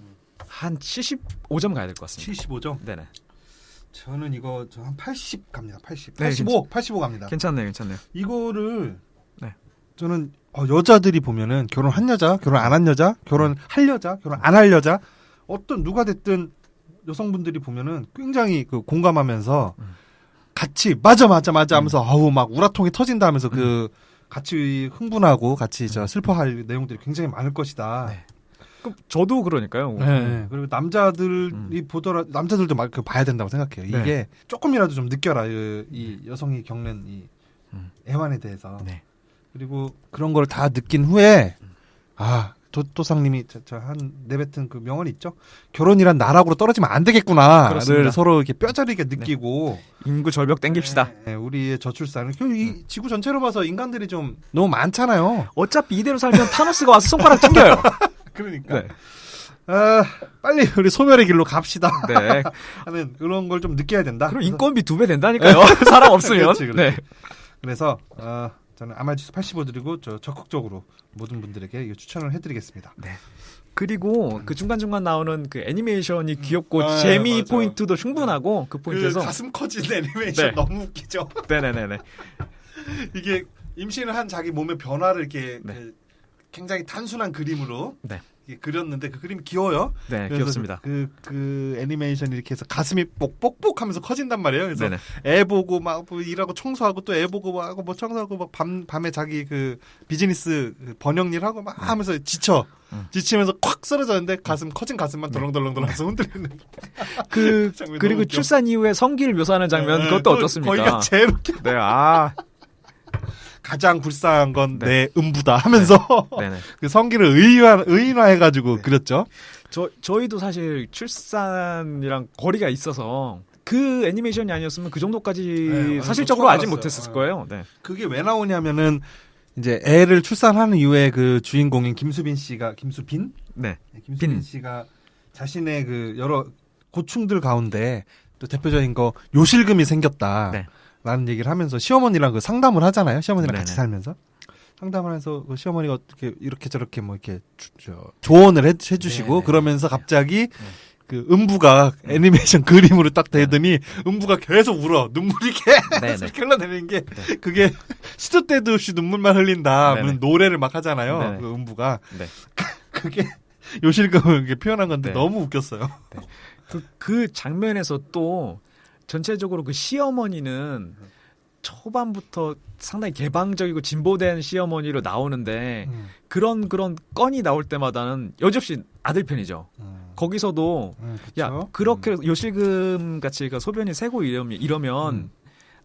한 75점 가야 될 것 같습니다. 75점. 네네. 저는 이거 한 80 갑니다. 80. 네, 85 갑니다. 괜찮네요. 이거를 네. 저는 여자들이 보면은 결혼한 여자, 결혼 안 한 여자, 결혼할 여자, 결혼 안 할 여자 어떤 누가 됐든 여성분들이 보면은 굉장히 그 공감하면서 같이 맞아 하면서 아우 막 우라통이 터진다 하면서 그 같이 흥분하고 같이 슬퍼할 내용들이 굉장히 많을 것이다. 네. 그럼 저도 그러니까요. 네. 그리고 남자들이 남자들도 막 봐야 된다고 생각해요. 네. 이게 조금이라도 좀 느껴라 이 여성이 겪는 이 애환에 대해서. 네. 그리고 그런 걸 다 느낀 후에 도토상님이 한 내뱉은 그 명언이 있죠. 결혼이란 나락으로 떨어지면 안 되겠구나를 그렇습니다. 서로 이렇게 뼈저리게 느끼고 인구 절벽 땡깁시다. 네, 우리의 저출산을 이 지구 전체로 봐서 인간들이 좀 너무 많잖아요. 어차피 이대로 살면 타노스가 와서 손가락 튕겨요. 그러니까 네. 빨리 우리 소멸의 길로 갑시다. 네. 하는 그런 걸 좀 느껴야 된다. 그럼 인건비 2배 된다니까요. 사람 없으면. 그렇지. 네. 그래서 저는 아말주스 85 드리고 적극적으로 모든 분들에게 이거 추천을 해드리겠습니다. 네. 그리고 그 중간중간 나오는 그 애니메이션이 귀엽고 아, 재미 맞아. 포인트도 충분하고 그 포인트에서 가슴 커진 애니메이션 네. 너무 웃기죠. 네네네네. 이게 임신을 한 자기 몸의 변화를 이렇게 네. 굉장히 단순한 그림으로 네. 이렇게 그렸는데 그 그림이 귀여워요. 네, 그래서 귀엽습니다. 그 애니메이션이 이렇게 해서 가슴이 뽁뽁뽁하면서 커진단 말이에요. 그래서 네네. 애 보고 막 뭐 일하고 청소하고 또 애 보고 막 하고 뭐 청소하고 막 밤에 자기 그 비즈니스 그 번역 일 하고 막 하면서 지치면서 콱 쓰러졌는데 커진 가슴만 덜렁덜렁덜렁해서 흔들리는. 장면이 그리고 너무 웃겨. 출산 이후에 성기를 묘사하는 장면 그것도 어떻습니까? 거기가 제일 웃겨. 네, 가장 불쌍한 건 네. 내 음부다 하면서 네네. 그 성기를 의인화해가지고 그렸죠. 저희도 사실 출산이랑 거리가 있어서 그 애니메이션이 아니었으면 그 정도까지 네, 사실적으로 처음 알지 알았어요. 못했을 거예요. 네. 그게 왜 나오냐면은 이제 애를 출산하는 이후에 그 주인공인 김수빈 네. 김수빈 씨가 자신의 그 여러 고충들 가운데 또 대표적인 거 요실금이 생겼다. 네. 라는 얘기를 하면서 시어머니랑 그 상담을 하잖아요. 시어머니랑 네네. 같이 살면서. 상담을 해서 그 시어머니가 어떻게 이렇게 저렇게 뭐 이렇게 조언을 해주시고 네네. 그러면서 갑자기 그 음부가 애니메이션 그림으로 딱 되더니 음부가 계속 울어. 눈물이 네네. 계속 흘러내리는 게 그게 시도 때도 없이 눈물만 흘린다. 네네. 무슨 노래를 막 하잖아요. 네네. 그 음부가. 네. 그게 요실금을 이렇게 표현한 건데 네. 너무 웃겼어요. 그 장면에서 또 전체적으로 그 시어머니는 초반부터 상당히 개방적이고 진보된 시어머니로 나오는데 그런 건이 나올 때마다는 여지없이 아들 편이죠. 거기서도 야 그쵸? 그렇게 요실금 같이 그 소변이 새고 이러면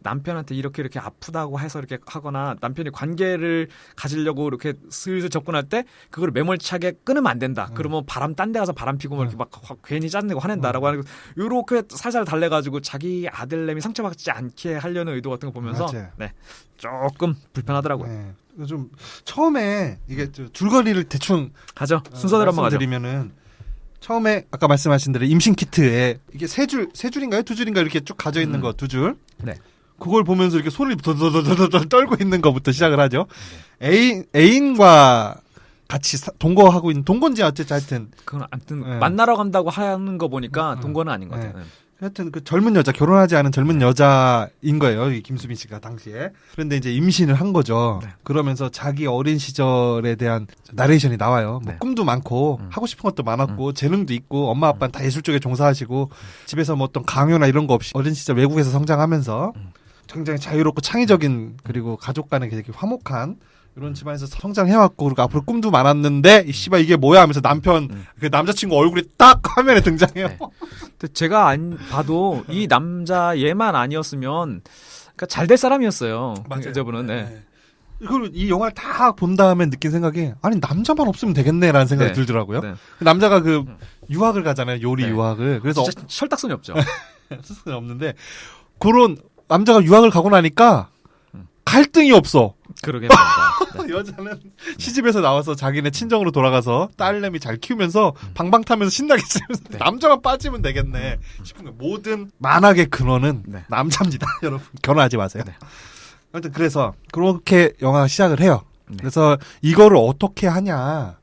남편한테 이렇게 아프다고 해서 이렇게 하거나 남편이 관계를 가지려고 이렇게 슬슬 접근할 때 그걸 매몰차게 끊으면 안 된다. 그러면 딴 데 가서 바람 피고 막 이렇게 막 괜히 짜증내고 화낸다라고 하는 요렇게 살살 달래가지고 자기 아들내미 상처받지 않게 하려는 의도 같은 거 보면서 맞아요. 네 조금 불편하더라고요. 네. 좀 처음에 이게 줄거리를 대충 가죠. 순서대로 한번 가죠. 말씀드리면은 처음에 아까 말씀하신 대로 임신 키트에 이게 세 줄인가요? 두 줄인가 이렇게 쭉 가져 있는 거 두 줄. 네. 그걸 보면서 이렇게 소리를 더더더더더 떨고 있는 것부터 시작을 하죠. 애인과 같이 동거하고 있는 동거인지 어쨌든 하여튼 그건 아무튼 네. 만나러 간다고 하는 거 보니까 동거는 아닌 것 같아요. 네. 하여튼 그 젊은 여자 결혼하지 않은 젊은 여자인 거예요. 이 김수빈 씨가 당시에. 그런데 이제 임신을 한 거죠. 네. 그러면서 자기 어린 시절에 대한 나레이션이 나와요. 뭐 네. 꿈도 많고 하고 싶은 것도 많았고 재능도 있고 엄마 아빠는 다 예술 쪽에 종사하시고 집에서 뭐 어떤 강요나 이런 거 없이 어린 시절 외국에서 성장하면서 굉장히 자유롭고 창의적인 그리고 가족 간에 되게 화목한 이런 집안에서 성장해왔고 그리고 앞으로 꿈도 많았는데 이 씨발 이게 뭐야 하면서 남편 그 남자친구 얼굴이 딱 화면에 등장해요. 네. 근데 제가 봐도 이 남자 얘만 아니었으면 그러니까 잘 될 사람이었어요. 맞아요. 저분은 네. 이걸 이 영화를 다 본 다음에 느낀 생각이 아니 남자만 없으면 되겠네라는 생각이 네. 들더라고요. 네. 남자가 그 유학을 가잖아요. 요리 네. 유학을. 그래서 진짜 철딱선이 없죠. 스스로 없는데 그런 남자가 유학을 가고 나니까 갈등이 없어. 그러게 말입니다. 네. 여자는 시집에서 나와서 자기네 친정으로 돌아가서 딸내미 잘 키우면서 방방 타면서 신나게 지내면서 네. 남자만 빠지면 되겠네 싶은 거예요. 모든 만악의 근원은 네. 남자입니다. 여러분 결혼하지 마세요. 네. 아무튼 그래서 그렇게 영화가 시작을 해요. 네. 그래서 이거를 어떻게 하냐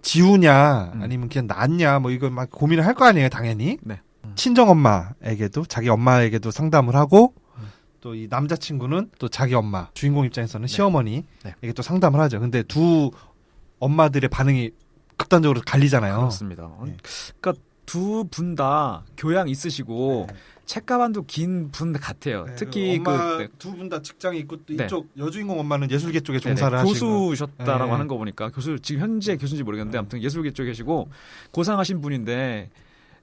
지우냐 음. 아니면 그냥 놨냐 뭐 이거 막 고민을 할 거 아니에요 당연히. 네. 친정엄마에게도 자기 엄마에게도 상담을 하고 또 이 남자친구는 또 자기 엄마 주인공 입장에서는 시어머니에게 네. 또 상담을 하죠. 근데 두 엄마들의 반응이 극단적으로 갈리잖아요. 그렇습니다. 네. 그러니까 두 분 다 교양 있으시고 네. 책가반도 긴 분 같아요. 특히 엄마 네. 두 분 다 직장이 있고 또 네. 이쪽 여주인공 엄마는 예술계 쪽에 네네, 종사를 하시고 교수셨다라고 네. 하는 거 보니까 교수 지금 현재 교수인지 모르겠는데 아무튼 예술계 쪽에 계시고 고상하신 분인데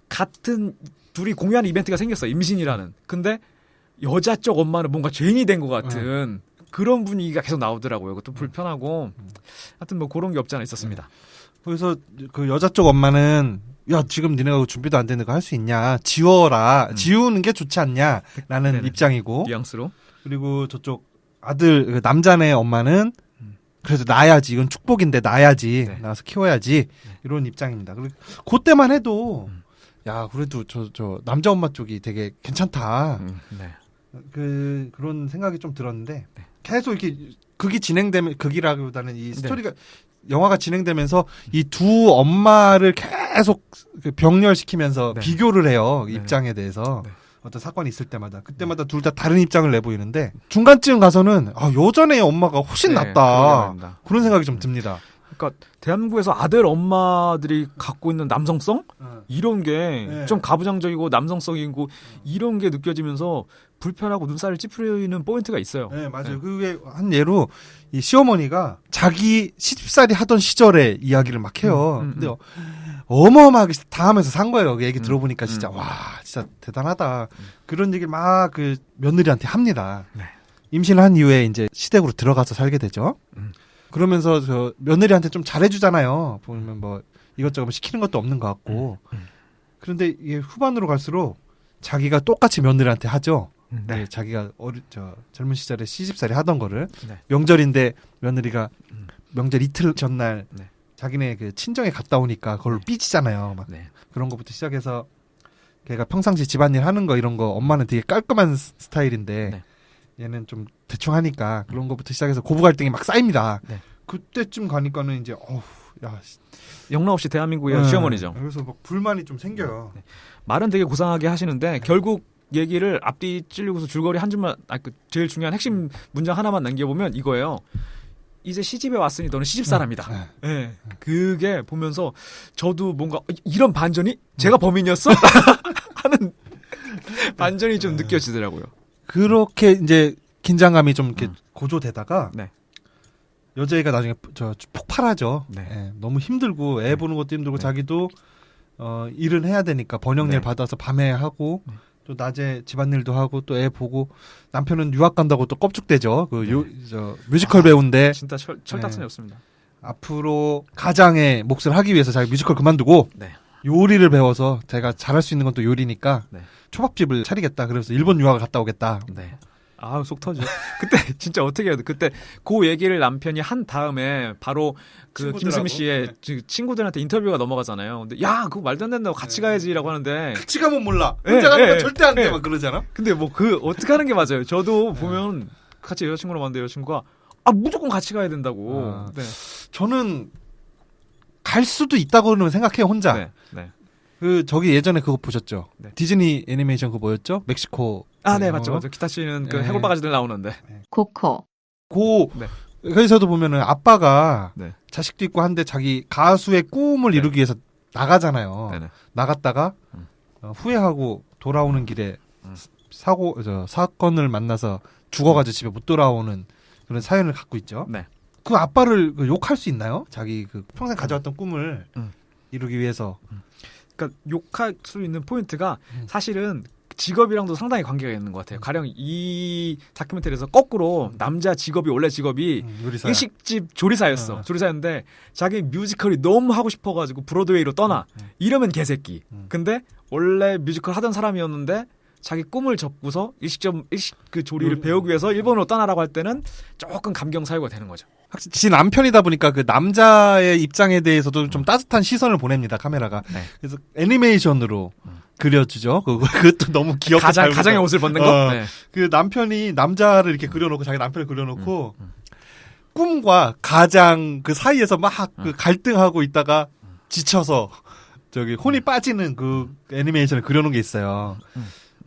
같은 둘이 공유하는 이벤트가 생겼어요. 임신이라는. 근데 여자 쪽 엄마는 뭔가 죄인이 된 것 같은 그런 분위기가 계속 나오더라고요. 그것도 불편하고 하여튼 뭐 그런 게 없지 않아 있었습니다. 그래서 그 여자 쪽 엄마는 야 지금 니네가 준비도 안 되는 거 할 수 있냐 지워라 지우는 게 좋지 않냐라는 네네. 입장이고 뉘앙스로. 그리고 저쪽 아들 그 남자네 엄마는 그래서 낳아야지 이건 축복인데 낳아야지 네. 낳아서 키워야지 이런 입장입니다. 그리고 그때만 해도 야 그래도 저 남자 엄마 쪽이 되게 괜찮다 네. 그런 생각이 좀 들었는데 계속 이렇게 극이 진행되면 극이라기보다는 이 스토리가 영화가 진행되면서 이 두 엄마를 계속 그 병렬시키면서 네. 비교를 해요 네. 입장에 대해서. 네. 어떤 사건이 있을 때마다 그때마다 둘 다 다른 입장을 내보이는데 중간쯤 가서는 아 여전히 엄마가 훨씬 네, 낫다 그러게 말입니다. 그런 생각이 좀 듭니다. 그러니까 대한민국에서 아들 엄마들이 갖고 있는 남성성 이런 게 네. 좀 가부장적이고 남성성이고 이런 게 느껴지면서 불편하고 눈살을 찌푸리는 포인트가 있어요. 네 맞아요. 네. 그게 한 예로 이 시어머니가 자기 시집살이 하던 시절의 이야기를 막 해요. 근데 어마어마하게 다 하면서 산 거예요. 그 얘기 들어보니까 진짜 와 진짜 대단하다. 그런 얘기를 막 그 며느리한테 합니다. 네. 임신을 한 이후에 이제 시댁으로 들어가서 살게 되죠. 그러면서 저 며느리한테 좀 잘해주잖아요. 보면 뭐 이것저것 시키는 것도 없는 것 같고. 그런데 이게 후반으로 갈수록 자기가 똑같이 며느리한테 하죠. 네, 자기가 젊은 시절에 시집살이 하던 거를 네. 명절인데 며느리가 명절 이틀 전날 네. 자기네 그 친정에 갔다 오니까 그걸 삐지잖아요. 막 네. 그런 거부터 시작해서 걔가 평상시 집안일 하는 거 이런 거 엄마는 되게 깔끔한 스타일인데 네. 얘는 좀 대충 하니까 그런 거부터 시작해서 고부 갈등이 막 쌓입니다. 네. 그때쯤 가니까는 이제 야 영락 없이 대한민국의 네. 시어머니죠. 그래서 막 불만이 좀 생겨요. 말은 되게 고상하게 하시는데 결국 얘기를 앞뒤 찔리고서 줄거리 한 줄만 제일 중요한 핵심 문장 하나만 남겨보면 이거예요. 이제 시집에 왔으니 너는 시집 사람이다. 네. 그게 보면서 저도 뭔가 이런 반전이 제가 범인이었어? 하는 반전이 좀 느껴지더라고요. 그렇게 이제 긴장감이 좀 이렇게 고조되다가 네. 여자애가 나중에 폭발하죠. 네. 예, 너무 힘들고 애 보는 것도 힘들고 네. 자기도 일은 해야 되니까 번역일 네. 받아서 밤에 하고 또 낮에 집안일도 하고 또 애 보고 남편은 유학 간다고 또 껍죽대죠. 뮤지컬 배우인데 진짜 철딱선이 없습니다. 앞으로 가장의 몫을 하기 위해서 자기 뮤지컬 그만두고 네. 요리를 배워서 제가 잘할 수 있는 건 또 요리니까 네. 초밥집을 차리겠다. 그래서 일본 유학을 갔다 오겠다. 네. 아, 속 터져. 그때 진짜 어떻게 해야 돼? 그때 그 얘기를 남편이 한 다음에 바로 그 친구들하고? 김수미 씨의 친구들한테 인터뷰가 넘어가잖아요. 근데 야, 그거 말도 안 된다고 같이 가야지라고 하는데. 같이 가면 몰라. 예, 혼자 가는 건 예, 절대 안 돼. 예. 막 그러잖아. 근데 뭐 어떻게 하는 게 맞아요. 저도 보면 같이 여자친구랑 왔는데 여자친구가 무조건 같이 가야 된다고. 네. 저는 갈 수도 있다고는 생각해요, 혼자. 네. 네. 저기 예전에 그거 보셨죠? 네. 디즈니 애니메이션 그거 뭐였죠? 멕시코. 네, 맞죠. 기타 씨는 그 네. 해골바가지들 나오는데. 코코. 네. 거기서도 보면은 아빠가 네. 자식도 있고 한데 자기 가수의 꿈을 이루기 위해서 나가잖아요. 네네. 나갔다가 후회하고 돌아오는 길에 사건을 만나서 죽어가지고 집에 못 돌아오는 그런 사연을 갖고 있죠. 네. 그 아빠를 욕할 수 있나요? 자기 그 평생 가져왔던 꿈을 이루기 위해서. 그러니까 욕할 수 있는 포인트가 사실은 직업이랑도 상당히 관계가 있는 것 같아요. 가령 이 다큐멘터리에서 거꾸로 남자 직업이 원래 직업이 요리사야. 일식집 조리사였어. 조리사였는데 자기 뮤지컬이 너무 하고 싶어가지고 브로드웨이로 떠나. 이러면 개새끼. 근데 원래 뮤지컬 하던 사람이었는데 자기 꿈을 접고서 일식 그 조리를 배우기 위해서 일본으로 떠나라고 할 때는 조금 감경 사유가 되는 거죠. 확실히 지 남편이다 보니까 그 남자의 입장에 대해서도 좀 따뜻한 시선을 보냅니다, 카메라가. 네. 그래서 애니메이션으로 그려주죠. 그것도 너무 귀엽게 잘 가장의 옷을 벗는 거. 네. 그 남편이 남자를 이렇게 그려놓고 자기 남편을 그려놓고 꿈과 가장 그 사이에서 막 그 갈등하고 있다가 지쳐서 저기 혼이 빠지는 그 애니메이션을 그려놓은 게 있어요.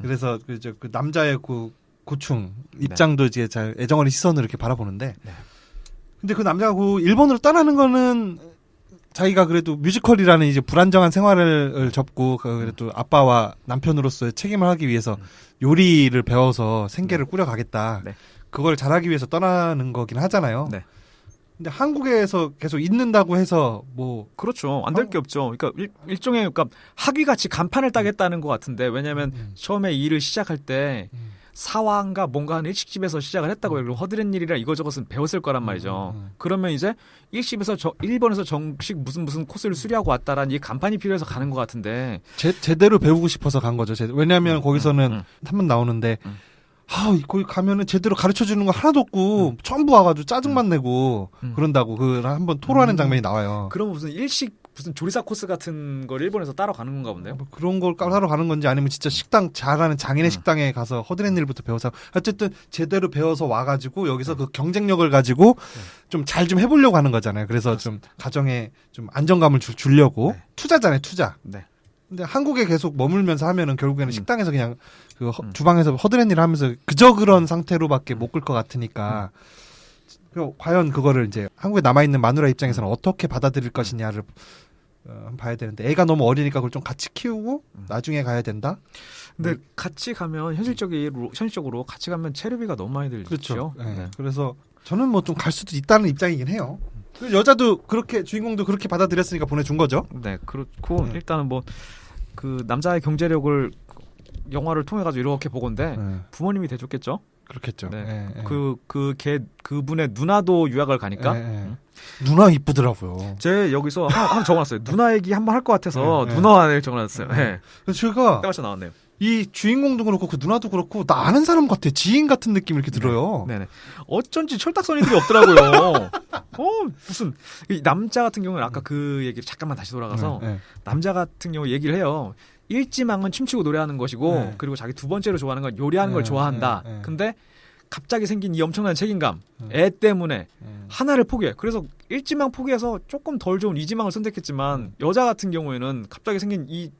그래서 그 남자의 그 고충 입장도 이제 잘 애정어린 시선으로 이렇게 바라보는데, 근데 그 남자가 그 일본으로 떠나는 거는 자기가 그래도 뮤지컬이라는 이제 불안정한 생활을 접고 그래도 아빠와 남편으로서의 책임을 하기 위해서 요리를 배워서 생계를 꾸려가겠다. 네. 그걸 잘하기 위해서 떠나는 거긴 하잖아요. 네. 근데 한국에서 계속 있는다고 해서 뭐 그렇죠. 안 될 게 없죠. 그러니까 일종의 그러니까 학위같이 간판을 따겠다는 것 같은데, 왜냐하면 처음에 이 일을 시작할 때 사왕과 뭔가 하는 일식집에서 시작을 했다고요. 그리고 허드렛 일이라 이거저것은 배웠을 거란 말이죠. 그러면 이제 일본에서 정식 무슨 코스를 수리하고 왔다라는 이 간판이 필요해서 가는 것 같은데, 제대로 배우고 싶어서 간 거죠. 왜냐하면 거기서는 한번 나오는데 거기 가면은 제대로 가르쳐 주는 거 하나도 없고 전부 와가지고 짜증만 내고 그런다고 한번 토로하는 장면이 나와요. 그럼 무슨 조리사 코스 같은 걸 일본에서 따러 가는 건가 본데요. 뭐 그런 걸 따로 가는 건지 아니면 진짜 식당 잘하는 장인의 식당에 가서 허드렛 일부터 배워서 어쨌든 제대로 배워서 와가지고 여기서 그 경쟁력을 가지고 좀 잘 좀 해보려고 하는 거잖아요. 그래서 좀 가정에 좀 안정감을 주려고 투자잖아요, 투자. 네. 근데 한국에 계속 머물면서 하면은 결국에는 식당에서 그냥 그 주방에서 허드렛 일을 하면서 그저 그런 상태로밖에 못 끌 것 같으니까 과연 그거를 이제 한국에 남아있는 마누라 입장에서는 어떻게 받아들일 것이냐를 봐야 되는데, 애가 너무 어리니까 그걸 좀 같이 키우고 나중에 가야 된다. 근데 같이 가면 현실적으로 같이 가면 체류비가 너무 많이 들죠. 그렇죠. 네. 네. 그래서 저는 뭐 좀 갈 수도 있다는 입장이긴 해요. 여자도 그렇게 주인공도 그렇게 받아들였으니까 보내준 거죠. 네, 그렇고 일단은 뭐 그 남자의 경제력을 영화를 통해 가지고 이렇게 보건데 부모님이 대줬겠죠. 그렇겠죠. 네. 그분의 누나도 유학을 가니까 누나 이쁘더라고요. 제 여기서 하나 적어놨어요. 누나 얘기 한번 할 것 같아서 누나를 적어놨어요. 네. 그래서 제가 따라서 나왔네요. 이 주인공도 그렇고 그 누나도 그렇고 나 아는 사람 같아. 지인 같은 느낌 이렇게 들어요. 네네. 어쩐지 철딱서니들이 없더라고요. 무슨 이 남자 같은 경우는 아까 그 얘기를 잠깐만 다시 돌아가서 남자 같은 경우 얘기를 해요. 일지망은 춤추고 노래하는 것이고 그리고 자기 두 번째로 좋아하는 건 요리하는 걸 좋아한다. 근데 갑자기 생긴 이 엄청난 책임감, 애 때문에 하나를 포기해. 그래서 일지망 포기해서 조금 덜 좋은 이지망을 선택했지만 여자 같은 경우에는 갑자기 생긴 이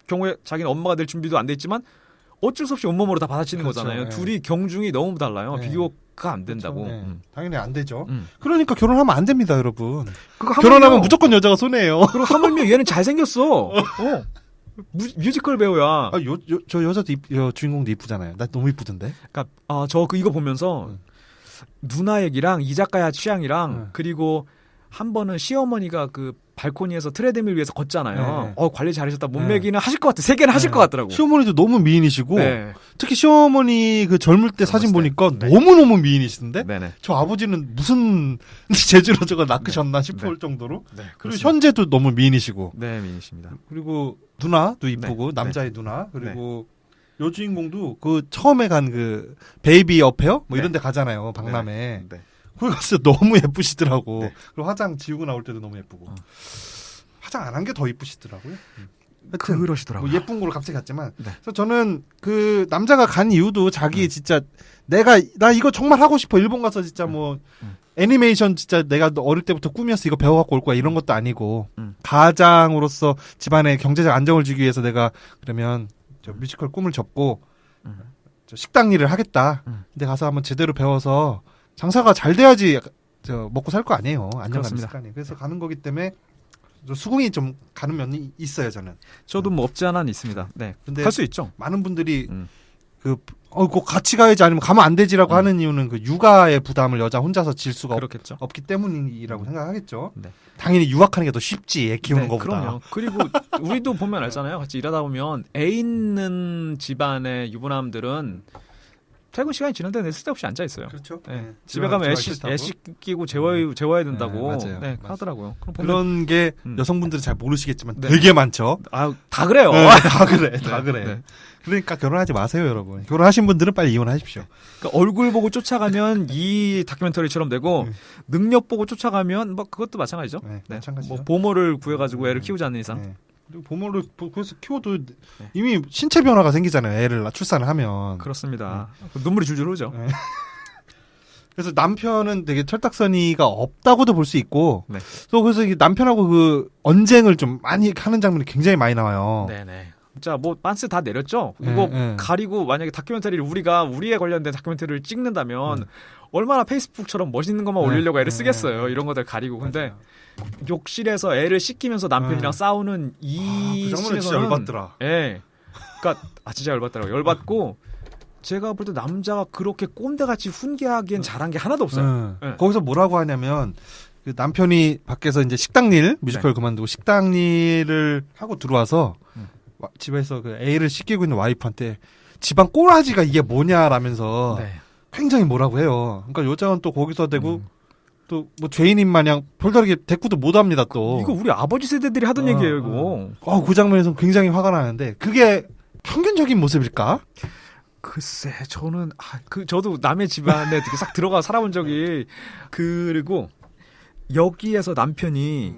경우에 자기는 엄마가 될 준비도 안 돼 있지만 어쩔 수 없이 온몸으로 다 받아치는 그렇죠. 거잖아요. 네. 둘이 경중이 너무 달라요. 비교가 안 된다고. 그렇죠. 당연히 안 되죠. 그러니까 결혼하면 안 됩니다, 여러분. 그거 결혼하면 무조건 여자가 손해예요. 그리고 하물며 얘는 잘생겼어. 뮤지컬 배우야. 저 여자도 주인공도 이쁘잖아요. 나 너무 이쁘던데. 그러니까 이거 보면서 누나 얘기랑 이 작가의 취향이랑 그리고 한 번은 시어머니가 그 발코니에서 트레드밀 위에서 걷잖아요. 관리 잘하셨다. 몸매기는 하실 것 같아. 3개는 하실 것 같더라고. 시어머니도 너무 미인이시고 특히 시어머니 그 젊을 때 사진 보니까 너무너무 미인이시던데. 네네. 저 아버지는 무슨 재주로 저걸 낚으셨나 싶을 정도로. 네, 그리고 그렇습니다. 현재도 너무 미인이시고. 네, 미인이십니다. 그리고 누나도 이쁘고 남자의 누나. 그리고 여주인공도 그 처음에 간 그 베이비 어페어 뭐 이런 데 가잖아요. 박람회. 거기 갔을 때 너무 예쁘시더라고. 그리고 화장 지우고 나올 때도 너무 예쁘고. 화장 안 한 게 더 예쁘시더라고요. 그러시더라고요. 뭐 예쁜 거로 갑자기 갔지만. 그래서 저는 그 남자가 간 이유도 자기 진짜 나 이거 정말 하고 싶어. 일본 가서 진짜 뭐 애니메이션 진짜 내가 어릴 때부터 꿈이었어. 이거 배워갖고 올 거야. 이런 것도 아니고 가장으로서 집안에 경제적 안정을 주기 위해서 내가 그러면 저 뮤지컬 꿈을 접고 저 식당 일을 하겠다. 근데 가서 한번 제대로 배워서 장사가 잘 돼야지 먹고 살 거 아니에요. 안정감이 있을 거 아니에요. 그래서 가는 거기 때문에 수긍이 좀 가는 면이 있어요. 저는. 저도 뭐 없지 않아 있습니다. 네. 근데 할 수 있죠. 많은 분들이 꼭 같이 가야지 아니면 가면 안 되지라고 하는 이유는 그 육아의 부담을 여자 혼자서 질 수가 그렇겠죠. 없기 때문이라고 생각하겠죠. 네. 당연히 유학하는 게 더 쉽지 애 키우는 네, 것보다. 그럼요. 그리고 우리도 보면 알잖아요. 같이 일하다 보면 애 있는 집안의 유부남들은 퇴근 시간이 지났는데 쓸데없이 앉아 있어요. 그렇죠. 네. 집에 가면 애 씻기고 재워야 된다고 네, 맞아요. 네, 맞아요. 하더라고요. 그럼 보면 그런 게 음. 여성분들은 잘 모르시겠지만 네. 되게 많죠. 다 그래요. 네, 다 그래, 다 네, 그래. 네. 그러니까 결혼하지 마세요, 여러분. 결혼하신 분들은 빨리 이혼하십시오. 그러니까 얼굴 보고 쫓아가면 이 다큐멘터리처럼 되고 능력 보고 쫓아가면 뭐 그것도 마찬가지죠. 네, 네. 마찬가지죠. 뭐 보모를 구해가지고 애를 키우지 않는 이상. 네. 그리고 부모를 그래서 키워도 이미 신체 변화가 생기잖아요. 애를 출산을 하면. 그렇습니다. 눈물이 줄줄 흐르죠. 네. 그래서 남편은 되게 철딱서니가 없다고도 볼 수 있고, 네. 또 그래서 이 남편하고 그 언쟁을 좀 많이 하는 장면이 굉장히 많이 나와요. 네네. 자, 뭐 빤스 다 내렸죠. 이거 네. 가리고 만약에 다큐멘터리를 우리에 관련된 다큐멘터리를 찍는다면 얼마나 페이스북처럼 멋있는 것만 네. 올리려고 애를 네. 쓰겠어요. 이런 것들 가리고. 근데 욕실에서 애를 씻기면서 남편이랑 싸우는 이 그 장면은 진짜 씬에서는 열받더라. 예. 그러니까 진짜 열받더라고요. 열받고 제가 볼 때 남자가 그렇게 꼰대같이 훈계하기엔 잘한 게 하나도 없어요. 네. 거기서 뭐라고 하냐면 그 남편이 밖에서 이제 식당 일 뮤지컬 그만두고 식당 일을 하고 들어와서 집에서 그 애를 씻기고 있는 와이프한테 집안 꼬라지가 이게 뭐냐라면서 네. 굉장히 뭐라고 해요. 그러니까 여자는 또 거기서 대고 또 뭐 죄인인 마냥 별다르게 대꾸도 못 합니다 또. 이거 우리 아버지 세대들이 하던 얘기예요, 이거. 그 장면에서 굉장히 화가 나는데 그게 평균적인 모습일까? 글쎄, 저는 저도 남의 집안에 이렇게 싹 들어가 살아본 적이 그리고 여기에서 남편이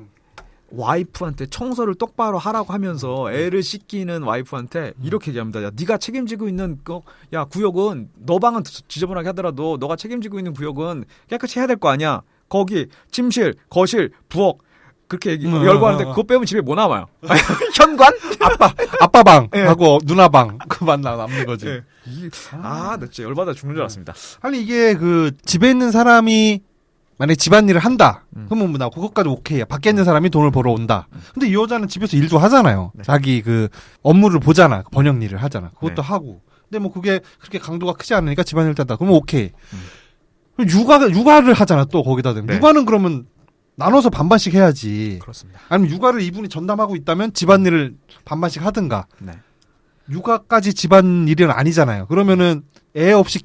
와이프한테 청소를 똑바로 하라고 하면서 애를 씻기는 와이프한테 이렇게 얘기합니다. 야, 네가 책임지고 있는 구역은 너 방은 지저분하게 하더라도 너가 책임지고 있는 구역은 깨끗이 해야 될 거 아니야. 거기 침실, 거실, 부엌 그렇게 열거하는데 그거 빼면 집에 뭐 남아요? 현관? 아빠 방 예. 하고 누나 방 그만 남는 거지. 예. 나 진짜 열받아 죽는 줄 알았습니다. 아니 이게 그 집에 있는 사람이 만약에 집안일을 한다. 그러면 뭐 나 그것까지 오케이야. 밖에 있는 사람이 돈을 벌어 온다. 근데 이 여자는 집에서 일도 하잖아요. 네. 자기 그 업무를 보잖아. 번역 일을 하잖아. 그것도 네. 하고. 근데 뭐 그게 그렇게 강도가 크지 않으니까 집안일 한다. 그러면 오케이. 육아를 하잖아. 또 거기다 대면. 네. 육아는 그러면 나눠서 반반씩 해야지. 그렇습니다. 아니면 육아를 이분이 전담하고 있다면 집안일을 반반씩 하든가. 네. 육아까지 집안일은 아니잖아요. 그러면은 애 없이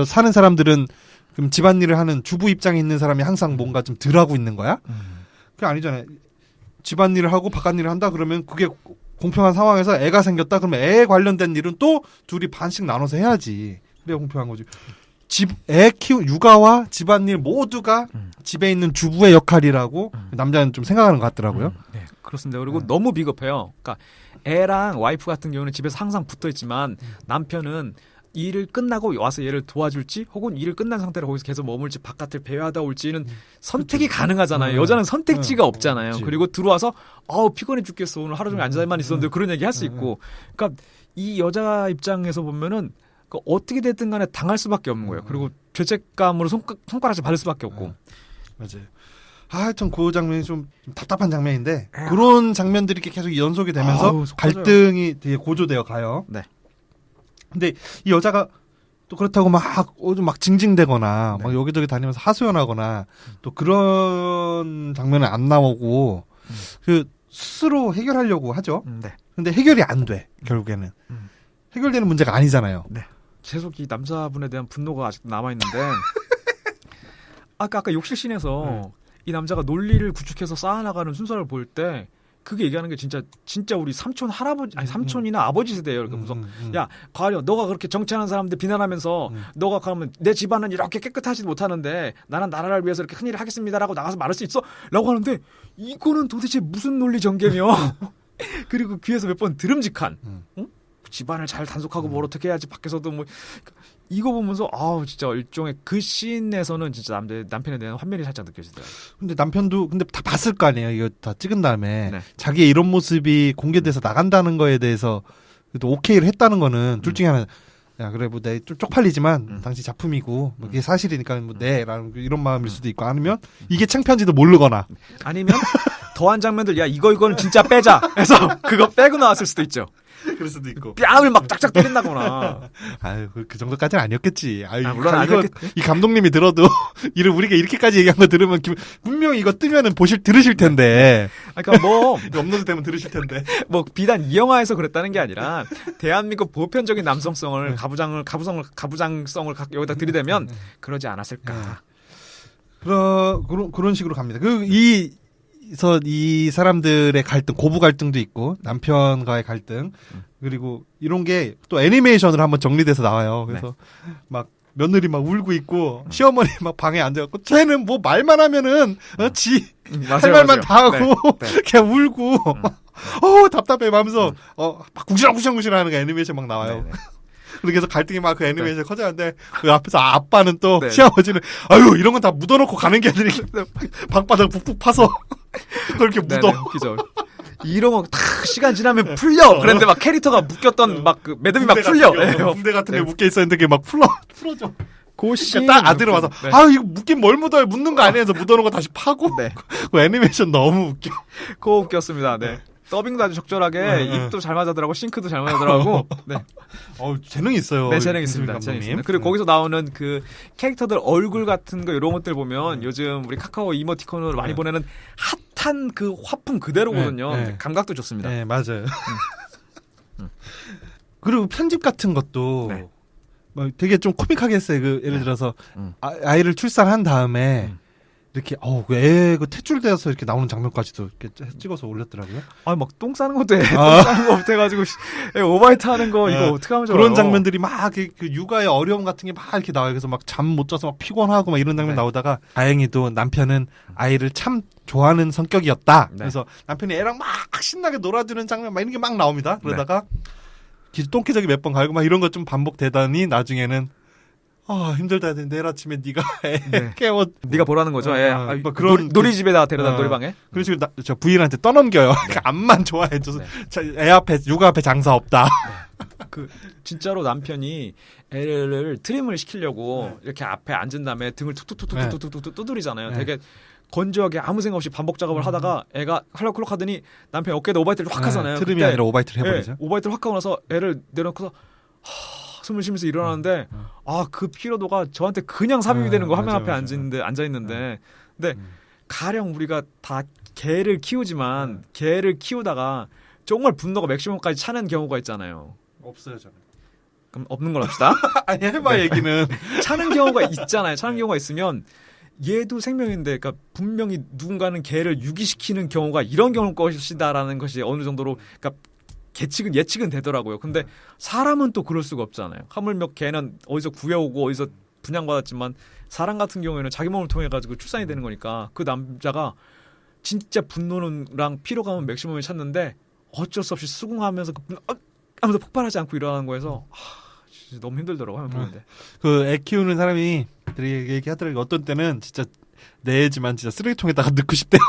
사는 사람들은 그럼 집안일을 하는 주부 입장에 있는 사람이 항상 뭔가 좀 덜 하고 있는 거야? 그게 아니잖아요. 집안일을 하고 바깥일을 한다 그러면 그게 공평한 상황에서 애가 생겼다 그러면 애에 관련된 일은 또 둘이 반씩 나눠서 해야지. 그래야 공평한 거지. 육아와 집안일 모두가 집에 있는 주부의 역할이라고 남자는 좀 생각하는 것 같더라고요. 네, 그렇습니다. 그리고 너무 비겁해요. 그러니까 애랑 와이프 같은 경우는 집에서 항상 붙어 있지만 남편은 일을 끝나고 와서 얘를 도와줄지 혹은 일을 끝난 상태로 거기서 계속 머물지 바깥을 배회하다 올지는 선택이 가능하잖아요. 여자는 선택지가 없잖아요. 그치. 그리고 들어와서 피곤해 죽겠어. 오늘 하루 종일 앉아만 있었는데 그런 얘기 할 수 있고. 그러니까 이 여자 입장에서 보면은 어떻게 됐든 간에 당할 수밖에 없는 거예요. 그리고 죄책감으로 손가락질 받을 수밖에 없고. 맞아요. 하여튼 그 장면이 좀 답답한 장면인데 그런 장면들이 이렇게 계속 연속이 되면서 속 터져요. 갈등이 되게 고조되어 가요. 네. 근데 이 여자가 또 그렇다고 막 징징대거나 막 여기저기 다니면서 하소연하거나 또 그런 장면은 안 나오고 그 스스로 해결하려고 하죠. 네. 근데 해결이 안 돼. 결국에는. 해결되는 문제가 아니잖아요. 네. 계속 이 남자분에 대한 분노가 아직도 남아있는데 아까 욕실씬에서 이 남자가 논리를 구축해서 쌓아나가는 순서를 볼 때 그게 얘기하는 게 진짜 우리 삼촌 할아버지 아니 삼촌이나 아버지 세대예요. 그러니까 야 과연 너가 그렇게 정치하는 사람들 비난하면서 너가 그러면 내 집안은 이렇게 깨끗하지 못하는데 나는 나라를 위해서 이렇게 큰 일을 하겠습니다라고 나가서 말할 수 있어? 라고 하는데 이거는 도대체 무슨 논리 전개며 그리고 귀에서 몇 번 들음직한 집안을 잘 단속하고 뭘 어떻게 해야지 밖에서도 뭐 이거 보면서 진짜 일종의 그 씬에서는 진짜 남편에 대한 환멸이 살짝 느껴지더라고요. 근데 남편도 다 봤을 거 아니에요. 이거 다 찍은 다음에 네. 자기의 이런 모습이 공개돼서 나간다는 거에 대해서 그래도 오케이를 했다는 거는 둘 중에 하나. 야 그래 뭐 내 쪽팔리지만 당신 작품이고 뭐 이게 사실이니까 뭐 네라는 이런 마음일 수도 있고 아니면 이게 창피한지도 모르거나 아니면 더한 장면들 이거는 진짜 빼자 해서 그거 빼고 나왔을 수도 있죠. 그럴 수도 있고. 뺨을 막 짝짝 때린다거나. 아유, 그 정도까지는 아니었겠지. 아유, 물론 이거 아니었겠지. 이 감독님이 들어도 우리가 이렇게까지 얘기한 거 들으면 분명히 이거 뜨면은 들으실 텐데. 그러니까 뭐 이거 업로드 되면 들으실 텐데. 뭐 비단 이 영화에서 그랬다는 게 아니라 대한민국 보편적인 남성성을 가부장성을 여기다 들이대면 그러지 않았을까. 그런 식으로 갑니다. 이 사람들의 갈등, 고부 갈등도 있고 남편과의 갈등 그리고 이런 게 또 애니메이션으로 한번 정리돼서 나와요. 그래서 막 며느리 막 울고 있고 시어머니 막 방에 앉아갖고 쟤는 뭐 말만 하면은 할 말만 다 하고 그냥 울고 답답해 하면서 막 궁시렁궁시렁 하는 거 애니메이션 막 나와요. 그래서 갈등이 막 그 애니메이션 커져가는데 그 앞에서 아빠는 또 시아버지는 아유 이런 건 다 묻어놓고 가는 게 아니라 방바닥 북북 파서 그걸 이렇게 묻어. 그죠. 이런 거 다 시간 지나면 풀려. 그런데 막 캐릭터가 묶였던 막 그 매듭이 막 풀려. 군대 같은 데 묶여 있었는데 그게 막 풀어져. 고시 딱 아들이 와서 이거 묶긴 뭘 묻어요? 묻는 거 아니에요? 해서 묻어놓은 거 다시 파고. 그 애니메이션 너무 웃겨. 그거 웃겼습니다. 더빙도 아주 적절하게 입도 잘 맞아더라고 싱크도 잘 맞아더라고. 재능이 있어요. 네, 재능 있습니다. 그리고 거기서 나오는 그 캐릭터들 얼굴 같은 거 이런 것들 보면 요즘 우리 카카오 이모티콘으로 많이 보내는 핫한 그 화풍 그대로거든요. 감각도 좋습니다. 네, 맞아요. 그리고 편집 같은 것도 뭐 되게 좀 코믹하게 했어요. 예를 들어서 아이를 출산한 다음에 이렇게 그 탯줄대서 이렇게 나오는 장면까지도 이렇게 찍어서 올렸더라고요. 막 똥 싸는 것도 똥 싸는 거 못해가지고 오바이트 하는 거 이거 어떻게 하면 좋아요? 그런 장면들이 막 그 육아의 어려움 같은 게 막 이렇게 나와요. 그래서 막 잠 못 자서 막 피곤하고 막 이런 장면 나오다가 다행히도 남편은 아이를 참 좋아하는 성격이었다. 그래서 남편이 애랑 막 신나게 놀아주는 장면 막 이런 게 막 나옵니다. 그러다가 똥기저귀 몇 번 갈고 막 이런 거 좀 반복되더니 나중에는 힘들다. 내일 아침에 네가 깨워. 네가 보라는 거죠. 그런 놀이집에다 데려다 놀이방에. 그런 식으로 저 부인한테 떠넘겨요. 암만 좋아해줘서 애 앞에 육아 앞에 장사 없다. 진짜로 남편이 애를 트림을 시키려고 이렇게 앞에 앉은 다음에 등을 툭툭툭툭툭툭 두드리잖아요. 되게 건조하게 아무 생각 없이 반복 작업을 하다가 애가 헐렁헐렁 하더니 남편이 어깨에다 오바이트를 확 하잖아요. 트림이 아니라 오바이트를 해버리죠. 오바이트를 확 하고 나서 애를 내려놓고서 숨을 쉬면서 일어나는데 그 피로도가 저한테 그냥 삽입이 되는 거 화면 앞에 앉아 있는데 근데 가령 우리가 다 개를 키우지만 개를 키우다가 정말 분노가 맥시멈까지 차는 경우가 있잖아요. 없어요 저는. 그럼 없는 걸 합시다. 아니 해봐 얘기는. 차는 경우가 있잖아요. 차는 경우가 있으면 얘도 생명인데 그러니까 분명히 누군가는 개를 유기시키는 경우가 이런 경우일 것이다라는 것이 어느 정도로 그러니까 예측은 되더라고요. 근데 사람은 또 그럴 수가 없잖아요. 하물며 개는 어디서 구해오고 어디서 분양받았지만 사람 같은 경우에는 자기 몸을 통해 가지고 출산이 되는 거니까 그 남자가 진짜 분노랑 피로감은 맥시멈을 찾는데 어쩔 수 없이 수긍하면서 하면서 폭발하지 않고 일어나는 거에서 진짜 너무 힘들더라고요. 하면 보는데. 그 애 키우는 사람이 얘기하더라고요. 어떤 때는 진짜 내 애지만 진짜 쓰레기통에다가 넣고 싶대요.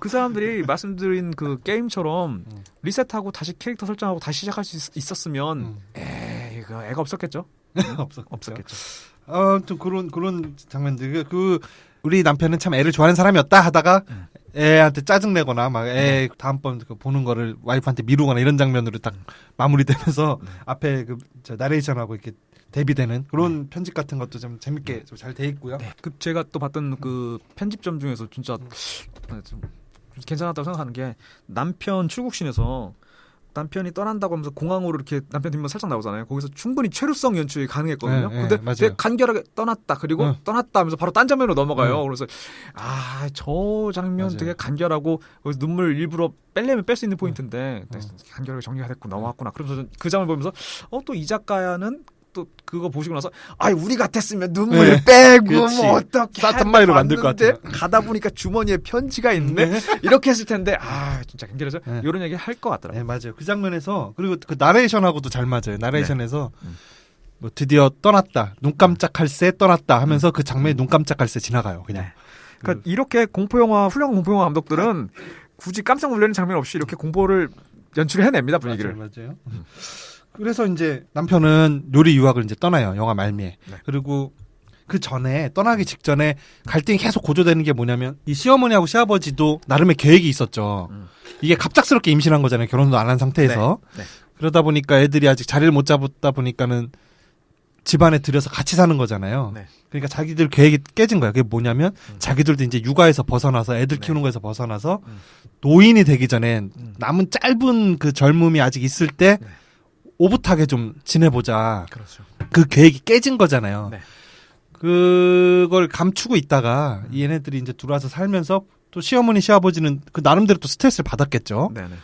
그 사람들이 말씀드린 그 게임처럼 리셋하고 다시 캐릭터 설정하고 다시 시작할 수 있었으면 이거 애가 없었겠죠? 없었겠죠. 아무튼 그런 장면들 우리 남편은 참 애를 좋아하는 사람이었다 하다가 애한테 짜증내거나 막 애 다음번 보는 거를 와이프한테 미루거나 이런 장면으로 딱 마무리되면서 앞에 나레이션하고 이렇게 대비되는 그런 편집 같은 것도 좀 재밌게 좀 잘 돼 있고요. 제가 또 봤던 그 편집점 중에서 진짜 좀 괜찮았다고 생각하는 게 남편 출국신에서 남편이 떠난다고 하면서 공항으로 이렇게 남편 뒷면 살짝 나오잖아요. 거기서 충분히 최루성 연출이 가능했거든요. 근데 되게 간결하게 떠났다 그리고 떠났다 하면서 바로 딴 장면으로 넘어가요. 그래서 저 장면 되게 간결하고 눈물 일부러 뺄려면 뺄 수 있는 포인트인데 간결하게 정리가 됐고 넘어갔구나. 그러면서 그 장면 보면서 또 이 작가는 또 그거 보시고 나서 우리 같았으면 눈물 빼고 뭐 어떻게 싼마이로 만들 것 같은데 가다 보니까 주머니에 편지가 있네 이렇게 했을 텐데 진짜 간결해서 이런 얘기 할 것 같더라고요. 네, 맞아요. 그 장면에서 그리고 그 나레이션하고도 잘 맞아요. 나레이션에서 뭐 드디어 떠났다 눈 깜짝할 새 떠났다 하면서 그 장면이 눈 깜짝할 새 지나가요. 그냥 그러니까 이렇게 공포영화 훌륭한 공포영화 감독들은 굳이 깜짝 놀라는 장면 없이 이렇게 공포를 연출해냅니다 분위기를. 맞아요. 그래서 이제 남편은 요리 유학을 이제 떠나요. 영화 말미에. 그리고 그 전에 떠나기 직전에 갈등이 계속 고조되는 게 뭐냐면 이 시어머니하고 시아버지도 나름의 계획이 있었죠. 이게 갑작스럽게 임신한 거잖아요. 결혼도 안 한 상태에서. 네. 그러다 보니까 애들이 아직 자리를 못 잡았다 보니까는 집안에 들여서 같이 사는 거잖아요. 네. 그러니까 자기들 계획이 깨진 거야. 그게 뭐냐면 자기들도 이제 육아에서 벗어나서 애들 네. 키우는 거에서 벗어나서 노인이 되기 전에 남은 짧은 그 젊음이 아직 있을 때 네. 오붓하게 좀 지내보자. 그렇죠. 그 계획이 깨진 거잖아요. 네. 그걸 감추고 있다가 얘네들이 이제 들어와서 살면서 또 시어머니 시아버지는 그 나름대로 또 스트레스를 받았겠죠. 네네.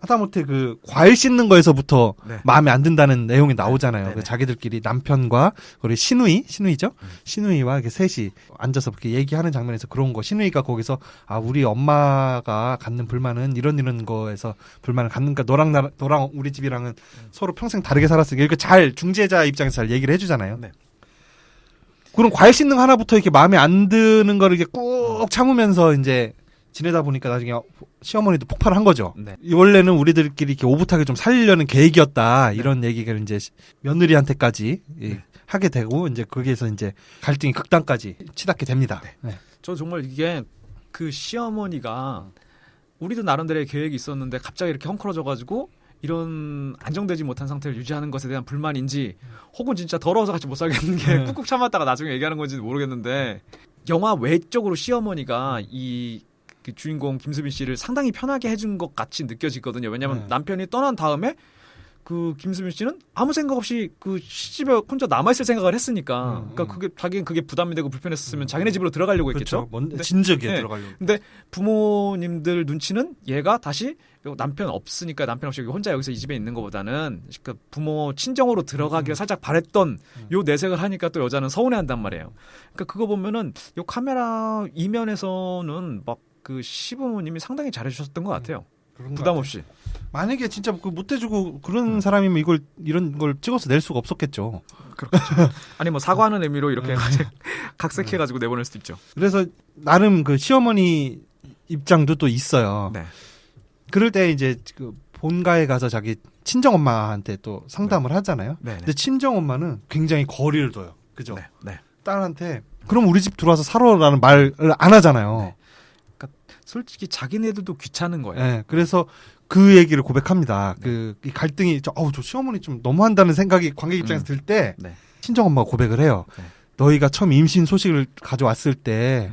하다못해 그 과일 씻는 거에서부터 네. 마음에 안 든다는 내용이 나오잖아요. 네네. 그 자기들끼리 남편과 우리 시누이죠? 시누이와 이렇게 셋이 앉아서 이렇게 얘기하는 장면에서 그런 거. 시누이가 거기서 아 우리 엄마가 갖는 불만은 이런 거에서 불만을 갖는가 너랑 우리 집이랑은 서로 평생 다르게 살았으니까 이렇게 잘 중재자 입장에서 잘 얘기를 해주잖아요. 네. 그런 과일 씻는 거 하나부터 이렇게 마음에 안 드는 거를 이렇게 꾹 참으면서 이제 지내다 보니까 나중에 시어머니도 폭발을 한 거죠. 네. 원래는 우리들끼리 이렇게 오붓하게 좀 살려는 계획이었다. 이런 얘기를 이제 며느리한테까지 하게 되고 이제 거기에서 이제 갈등이 극단까지 치닫게 됩니다. 네. 저 정말 이게 그 시어머니가 우리도 나름대로의 계획이 있었는데 갑자기 이렇게 헝클어져가지고 이런 안정되지 못한 상태를 유지하는 것에 대한 불만인지 혹은 진짜 더러워서 같이 못 살겠는 게 꾹꾹 참았다가 나중에 얘기하는 건지는 모르겠는데 영화 외적으로 시어머니가 그 주인공 김수빈 씨를 상당히 편하게 해준 것 같이 느껴지거든요. 왜냐하면 남편이 떠난 다음에 그 김수빈 씨는 아무 생각 없이 그 시집에 혼자 남아있을 생각을 했으니까 그러니까 자기는 그게 부담이 되고 불편했었으면 자기네 집으로 들어가려고 했겠죠. 그렇죠. 진즉에 네. 들어가려고. 근데 부모님들 눈치는 얘가 다시 남편 없으니까 남편 없이 혼자 여기서 이 집에 있는 것보다는 그 부모 친정으로 들어가기를 살짝 바랬던 요 내색을 하니까 또 여자는 서운해한단 말이에요. 그러니까 그거 보면은 요 카메라 이면에서는 막 그 시부모님이 상당히 잘해주셨던 것 같아요. 부담 없이. 만약에 진짜 그 못해주고 그런 사람이면 이런 걸 찍어서 낼 수가 없었겠죠. 그렇겠죠. 아니 뭐 사과하는 의미로 이렇게 각색해가지고 내보낼 수도 있죠. 그래서 나름 그 시어머니 입장도 또 있어요. 네. 그럴 때 이제 그 본가에 가서 자기 친정 엄마한테 또 상담을 하잖아요. 네. 근데 친정 엄마는 굉장히 거리를 둬요. 그죠? 네. 네. 딸한테 그럼 우리 집 들어와서 살아라는 말을 안 하잖아요. 네. 솔직히 자기네들도 귀찮은 거예요. 네, 그래서 그 얘기를 고백합니다. 이 갈등이 저 시어머니 좀 너무한다는 생각이 관객 입장에서 들 때 네. 친정 엄마가 고백을 해요. 네. 너희가 처음 임신 소식을 가져왔을 때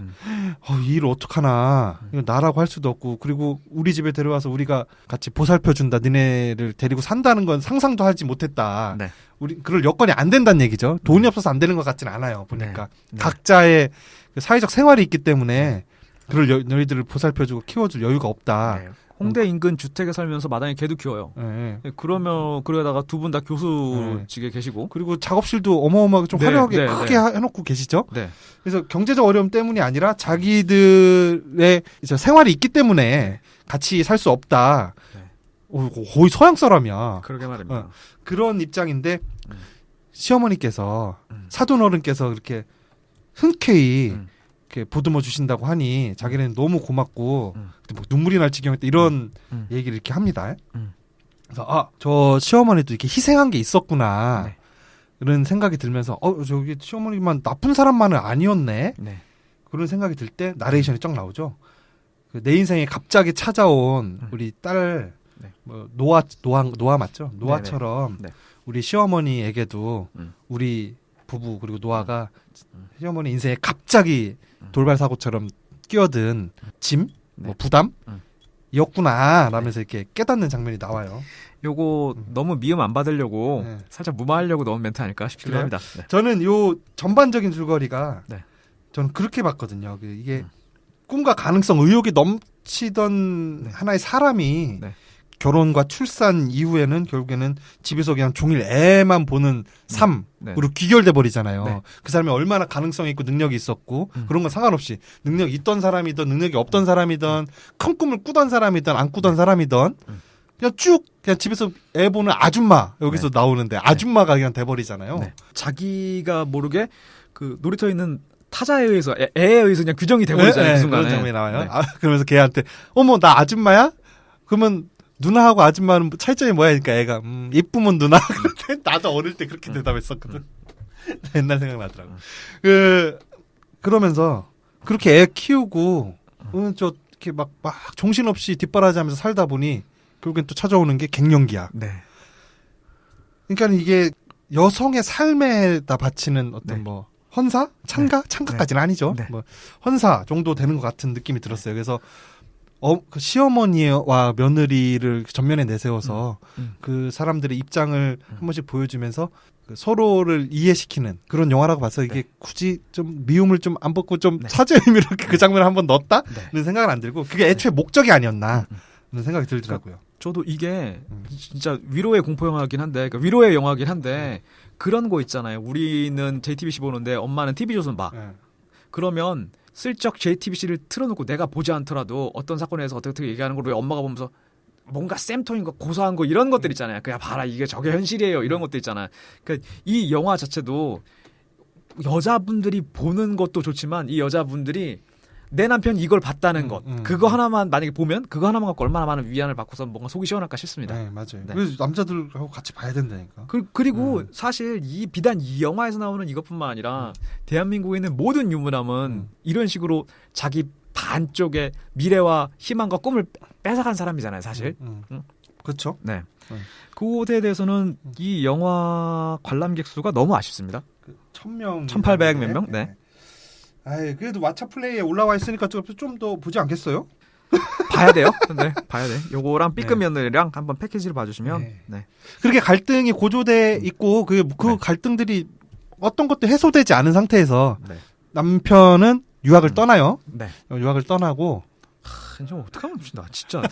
이 일 어떡하나 이거 나라고 할 수도 없고 그리고 우리 집에 데려와서 우리가 같이 보살펴준다 니네를 데리고 산다는 건 상상도 하지 못했다. 네. 우리 그럴 여건이 안 된다는 얘기죠. 돈이 없어서 안 되는 것 같지는 않아요. 보니까 네. 각자의 그 사회적 생활이 있기 때문에 그럴 너희들을 보살펴주고 키워줄 여유가 없다. 네. 홍대 인근 주택에 살면서 마당에 개도 키워요. 네. 그러다가 두 분 다 교수직에 계시고. 그리고 작업실도 어마어마하게 좀 네, 화려하게 네, 크게 해놓고 계시죠. 네. 그래서 경제적 어려움 때문이 아니라 자기들의 이제 생활이 있기 때문에 같이 살 수 없다. 네. 거의 서양 사람이야. 그러게 말입니다. 그런 입장인데 시어머니께서 사돈어른께서 이렇게 흔쾌히 이렇게 보듬어 주신다고 하니 자기는 너무 고맙고 뭐 눈물이 날 지경이었다 이런 얘기를 이렇게 합니다. 그래서 저 시어머니도 이렇게 희생한 게 있었구나. 네. 이런 생각이 들면서 저기 시어머니만 나쁜 사람만은 아니었네. 네. 그런 생각이 들 때 나레이션이 쫙 나오죠. 내 인생에 갑자기 찾아온 우리 딸 네. 뭐 노아 맞죠? 노아처럼 네. 우리 시어머니에게도 우리 부부 그리고 노아가 시어머니 인생에 갑자기 돌발 사고처럼 끼어든 짐, 뭐 부담 이었구나 라면서 이렇게 깨닫는 장면이 나와요. 요거 너무 미움 안 받으려고 네. 살짝 무마하려고 넣은 멘트 아닐까 싶기도 그래요? 합니다. 네. 저는 요 전반적인 줄거리가 네. 저는 그렇게 봤거든요. 이게 꿈과 가능성, 의욕이 넘치던 하나의 사람이 네. 결혼과 출산 이후에는 결국에는 집에서 그냥 종일 애만 보는 삶으로 네. 귀결돼 버리잖아요. 네. 그 사람이 얼마나 가능성이 있고 능력이 있었고 그런 건 상관없이 능력이 있던 사람이든 능력이 없던 사람이든 큰 꿈을 꾸던 사람이든 안 꾸던 사람이든 그냥 쭉 그냥 집에서 애 보는 아줌마 여기서 나오는데 아줌마가 그냥 돼버리잖아요. 네. 자기가 모르게 그 놀이터에 있는 타자에 의해서 애에 의해서 그냥 규정이 돼버리잖아요. 그 순간에. 그런 장면이 나와요. 네. 그러면서 걔한테 어머 나 아줌마야? 그러면 누나하고 아줌마는 차이점이 뭐야? 그러니까 애가 이쁘면 누나. 나도 어릴 때 그렇게 대답했었거든. 옛날 생각나더라고. 그러면서 그렇게 애 키우고 저 이렇게 막 정신없이 뒷바라지하면서 살다 보니 결국엔 또 찾아오는 게 갱년기야. 네. 그러니까 이게 여성의 삶에다 바치는 어떤 네. 뭐 헌사? 찬가까지는 아니죠. 네. 뭐 헌사 정도 되는 것 같은 느낌이 들었어요. 그래서 그 시어머니와 며느리를 전면에 내세워서 그 사람들의 입장을 한 번씩 보여주면서 그 서로를 이해시키는 그런 영화라고 봐서 이게 굳이 좀 미움을 좀 안 벗고 좀 사죄의 의미로 그 장면을 한번 넣었다는 생각은 안 들고 그게 애초에 목적이 아니었나 하는 생각이 들더라고요. 저도 이게 진짜 위로의 공포 영화긴 한데, 그러니까 위로의 영화긴 한데 그런 거 있잖아요. 우리는 JTBC 보는데 엄마는 TV조선 봐. 네. 그러면 슬쩍 JTBC를 틀어놓고 내가 보지 않더라도 어떤 사건에 대해서 어떻게 얘기하는 걸 왜 엄마가 보면서 뭔가 쌤통인 거 고소한 거 이런 것들 있잖아요. 그냥 봐라 이게 저게 현실이에요. 이런 것도 있잖아요. 그러니까 이 영화 자체도 여자분들이 보는 것도 좋지만 이 여자분들이 내 남편이 이걸 봤다는 것 그거 하나만 만약에 보면 그거 하나만 갖고 얼마나 많은 위안을 받고서 뭔가 속이 시원할까 싶습니다. 네, 맞아요. 네. 그래서 남자들하고 같이 봐야 된다니까. 그리고 사실 비단 이 영화에서 나오는 이것뿐만 아니라 대한민국에 있는 모든 유부남은 이런 식으로 자기 반쪽의 미래와 희망과 꿈을 뺏어간 사람이잖아요, 사실. 그렇죠. 네. 그것에 대해서는 이 영화 관람객 수가 너무 아쉽습니다. 1000명, 1800 몇 명? 네. 아이, 그래도 왓챠 플레이에 올라와 있으니까 좀 더 보지 않겠어요? 봐야 돼요. 네, 봐야 돼. 요거랑 B급 며느리랑 한번 패키지를 봐주시면. 네. 네. 그렇게 갈등이 고조돼 있고 그 갈등들이 어떤 것도 해소되지 않은 상태에서 네. 남편은 유학을 떠나요. 네. 유학을 떠나고 진짜 어떡하면 나 진짜.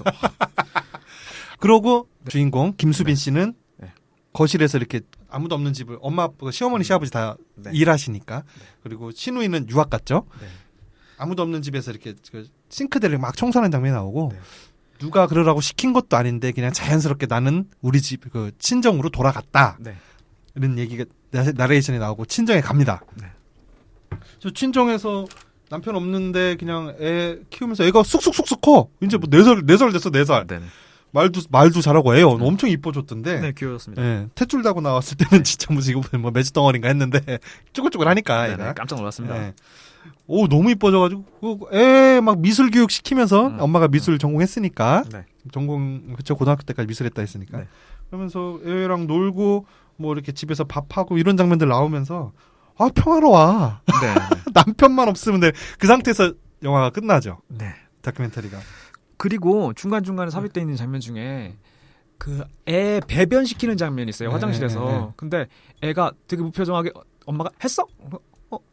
그러고 주인공 김수빈 씨는 네. 거실에서 이렇게 아무도 없는 집을 엄마 아빠가 시어머니 시아버지 다 네. 일하시니까 그리고 신우이는 유학 갔죠. 네. 아무도 없는 집에서 이렇게 그 싱크대를 막 청소하는 장면이 나오고 네. 누가 그러라고 시킨 것도 아닌데 그냥 자연스럽게 나는 우리 집 그 친정으로 돌아갔다. 네. 이런 얘기가 나레이션이 나오고 친정에 갑니다. 네. 저 친정에서 남편 없는데 그냥 애 키우면서 애가 쑥쑥쑥쑥 커. 이제 뭐 4살 됐어, 4살. 네. 말도 잘하고 애 엄청 이뻐졌던데. 네, 귀여웠습니다. 예, 탯줄 다고 나왔을 때는 진짜 무슨 이거 뭐 매주 덩어리인가 했는데 쭈글쭈글하니까 네, 애가. 깜짝 놀랐습니다. 예. 오 너무 이뻐져가지고 애 막 미술 교육 시키면서 엄마가 미술 전공했으니까 네. 전공 그쵸 고등학교 때까지 미술했다 했으니까 네. 그러면서 애랑 놀고 뭐 이렇게 집에서 밥하고 이런 장면들 나오면서 아 평화로워. 네. 남편만 없으면 돼. 그 상태에서 영화가 끝나죠. 네. 다큐멘터리가. 그리고 중간중간에 삽입되어 있는 장면 중에 그 애 배변시키는 장면이 있어요. 화장실에서. 근데 애가 되게 무표정하게 엄마가 했어?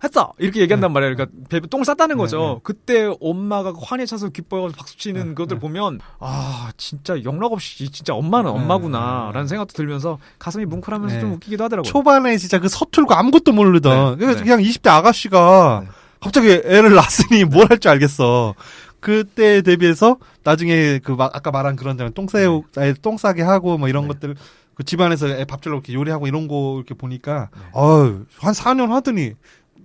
했어! 이렇게 얘기한단 말이에요. 그러니까 똥 쌌다는 거죠. 그때 엄마가 환희에 차서 기뻐해서 박수치는 것들 보면 아 진짜 영락 없이 진짜 엄마는 엄마구나 라는 생각도 들면서 가슴이 뭉클하면서 좀 웃기기도 하더라고요. 초반에 진짜 그 서툴고 아무것도 모르던 네. 그냥 20대 아가씨가 갑자기 애를 낳았으니 뭘 할 줄 알겠어. 그때 대비해서 나중에 그 아까 말한 그런 장면 똥 싸게 하고 뭐 이런 것들 그 집안에서 애 밥 주려고 이렇게 요리하고 이런 거 이렇게 보니까 한 4년 하더니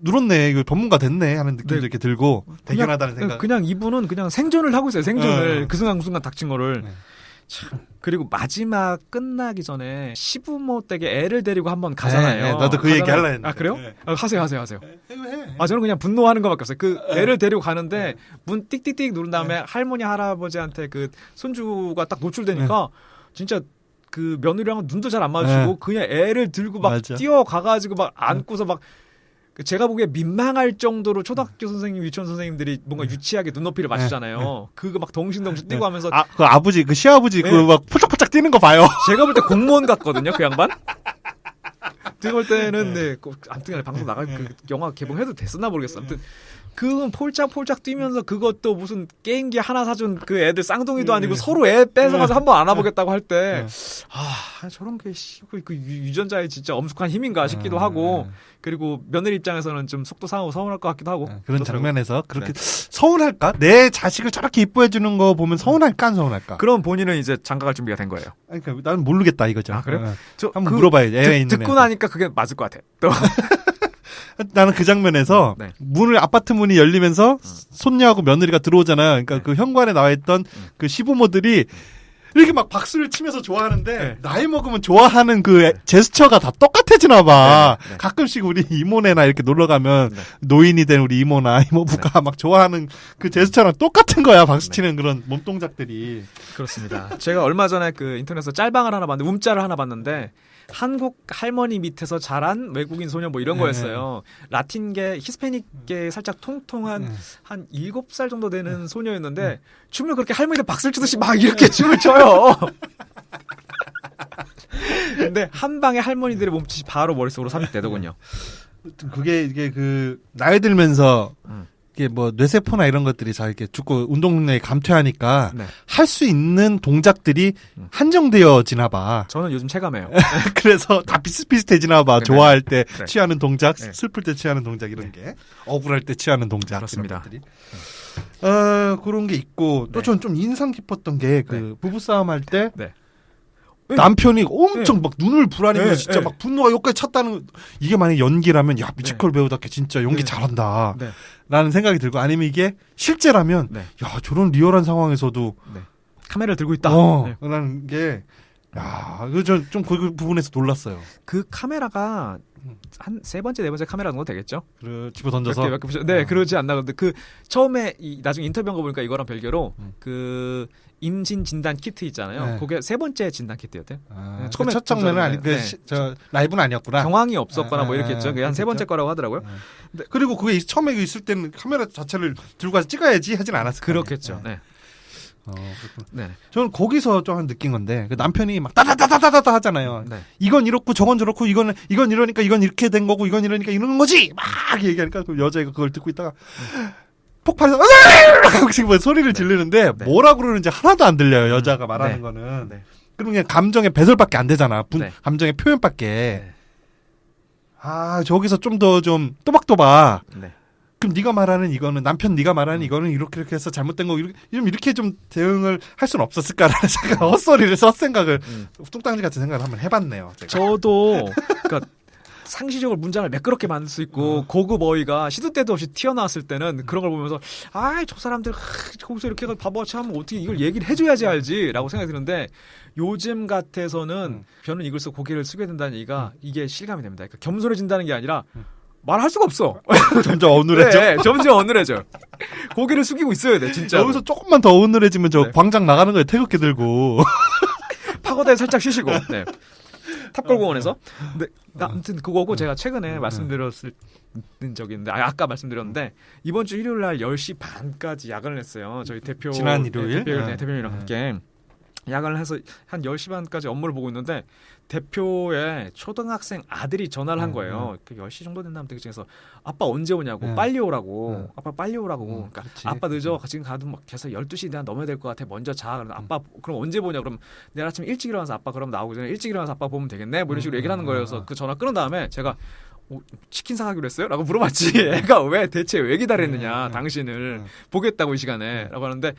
늘었네. 이거 전문가 됐네 하는 느낌도 네. 이렇게 들고 대견하다는 생각. 그냥 이분은 그냥 생존을 하고 있어요. 생존을 그 순간 닥친 거를. 네. 참. 그리고 마지막 끝나기 전에 시부모 댁에 애를 데리고 한번 가잖아요. 네, 나도 그 얘기 하려고 했는데. 아 그래요? 네. 하세요. 해. 아 저는 그냥 분노하는 것밖에 없어요. 그 애를 데리고 가는데 문 띡띡띡 누른 다음에 할머니 할아버지한테 그 손주가 딱 노출되니까 진짜 그 며느리랑은 눈도 잘 안 마주치고 그냥 애를 들고 막 맞아. 뛰어가가지고 막 안고서 막 제가 보기에 민망할 정도로 초등학교 선생님, 유치원 선생님들이 뭔가 유치하게 눈높이를 맞추잖아요. 그거 막 덩신덩신 뛰고 하면서 그 아버지, 그 시아버지 그 막 포짝포짝 뛰는 거 봐요. 제가 볼 때 공무원 같거든요, 그 양반. 제가 볼 때는 아무튼 방송 나갈 그 영화 개봉해도 됐었나 모르겠어. 아무튼 그건 폴짝폴짝 뛰면서 그것도 무슨 게임기 하나 사준 그 애들 쌍둥이도 아니고 서로 애 뺏어가서 한번 안아보겠다고 할 때 저런 게 그 유전자의 진짜 엄숙한 힘인가 싶기도 하고 그리고 며느리 입장에서는 좀 속도 상하고 서운할 것 같기도 하고 그런 장면에서 그렇게 서운할까? 내 자식을 저렇게 이뻐해주는 거 보면 서운할까 안 서운할까? 그럼 본인은 이제 장가갈 준비가 된 거예요. 그러니까 나는 모르겠다 이거죠. 아 그래요? 한번 물어봐야지. 애에 있는 듣고 나니까 그게 맞을 것 같아. 또 나는 그 장면에서 네. 아파트 문이 열리면서 손녀하고 며느리가 들어오잖아요. 그러니까 그 현관에 나와 있던 그 시부모들이 이렇게 막 박수를 치면서 좋아하는데 네. 나이 먹으면 좋아하는 그 제스처가 다 똑같아지나 봐. 가끔씩 우리 이모네나 이렇게 놀러 가면 네. 노인이 된 우리 이모나 이모부가 막 좋아하는 그 제스처랑 똑같은 거야. 박수 치는 그런 몸 동작들이. 그렇습니다. 제가 얼마 전에 그 인터넷에서 짤방을 하나 봤는데 움짤을 하나 봤는데 한국 할머니 밑에서 자란 외국인 소녀 뭐 이런 네. 거였어요. 라틴계, 히스패닉계 살짝 통통한 한 7살 정도 되는 소녀였는데 춤을 그렇게 할머니들 박수를 치듯이 막 이렇게 춤을 춰요. 근데 한 방에 할머니들의 몸짓이 바로 머릿속으로 삽입되더군요. 그게 이게 그 나이 들면서 이게 뭐 뇌세포나 이런 것들이 잘 이렇게 죽고 운동 능력이 감퇴하니까 네. 할 수 있는 동작들이 한정되어지나 봐. 저는 요즘 체감해요. 그래서 다 비슷비슷해지나 봐. 네. 좋아할 때 네. 취하는 동작, 네. 슬플 때 취하는 동작 이런 게, 억울할 때 취하는 동작 그렇습니다. 이런 것들이. 그런 게 있고 또 네. 전 좀 인상 깊었던 게 그 네. 부부 싸움 할 때 네. 남편이 엄청 막 눈을 부라리면서 네. 진짜 네. 막 분노가 여기까지 찼다는 이게 만약 연기라면 야 뮤지컬 배우답게 진짜 연기 네. 잘한다. 네. 라는 생각이 들고 아니면 이게 실제라면 네. 야 저런 리얼한 상황에서도 카메라를 들고 있다. 네. 라는 게 야, 그 부분에서 놀랐어요. 그 카메라가 한 세 번째, 네 번째 카메라 정도 되겠죠? 집어 던져서. 몇 개 보셔. 네, 그러지 않나. 근데 그 처음에 나중에 인터뷰한 거 보니까 이거랑 별개로 그 임신 진단 키트 있잖아요. 네. 그게 세 번째 진단 키트였대요. 아, 처음에 첫 장면은 아니, 네. 저 라이브는 아니었구나. 경황이 없었거나 뭐 아, 이렇겠죠. 그게 한 세 번째 거라고 하더라고요. 네. 그리고 그게 처음에 있을 때는 카메라 자체를 들고 가서 찍어야지 하진 않았을 거예요. 그렇겠죠. 네. 그렇구나. 네. 저는 거기서 좀 느낀 건데 그 남편이 막 따다다다다다 하잖아요. 네. 이건 이렇고 저건 저렇고 이건 이러니까 이건 이렇게 된 거고 이건 이러니까 이런 거지 막 얘기하니까 그 여자애가 그걸 듣고 있다가 폭발해서 하고 지금 소리를 지르는데 네. 뭐라고 그러는지 하나도 안 들려요. 여자가 말하는 네. 거는. 네. 그럼 그냥 감정의 배설밖에 안 되잖아. 네. 감정의 표현밖에. 네. 아 저기서 좀 더 좀 또박또박. 네. 그럼 네가 말하는 이거는 남편 네가 말하는 이거는 이렇게 해서 잘못된 거 이렇게 좀 대응을 할 수는 없었을까라는 생각, 헛소리를 헛생각을 뚱땅지 같은 생각을 한번 해봤네요. 제가. 저도 그러니까 상시적으로 문장을 매끄럽게 만들 수 있고 고급 어휘가 시도 때도 없이 튀어나왔을 때는 그런 걸 보면서 저 사람들 거기서 이렇게 바보같이 하면 어떻게 이걸 얘기를 해줘야지 알지라고 생각이 드는데 요즘 같아서는 변은 이글스 고개를 숙여야 된다는 얘기가 이게 실감이 됩니다. 그러니까 겸손해진다는 게 아니라 말할 수가 없어. 점점 어눌해져. 네, 점점 어눌해져. 고개를 숙이고 있어야 돼, 진짜. 여기서 조금만 더 어눌해지면 저 네. 광장 나가는 거에 태극기 들고. 파고다에 살짝 쉬시고. 네. 탑골공원에서. 근데 아무튼 그거고 제가 최근에 말씀드렸을 적이 있는데 아까 말씀드렸는데 이번 주 일요일 날 10시 반까지 야근을 했어요. 저희 대표 지난 일요일? 대표님이랑 함께 야근을 해서 한 10시 반까지 업무를 보고 있는데 대표의 초등학생 아들이 전화를 한 거예요. 그 10시 정도 된다면 대기층에서 아빠 언제 오냐고 빨리 오라고 아빠 빨리 오라고 그러니까 그렇지. 아빠 늦어 지금 가도 막 계속 12시 내가 넘어야 될 것 같아 먼저 자 그러면 아빠 그럼 언제 보냐 그럼 내일 아침 일찍 일어나서 아빠 그럼 나오기 전에 일찍 일어나서 아빠 보면 되겠네 뭐 이런 식으로 얘기를 하는 거예요. 그래서 그 전화 끊은 다음에 제가 치킨 사가기로 했어요? 라고 물어봤지. 애가 대체 왜 기다렸느냐 당신을 보겠다고 이 시간에 라고 하는데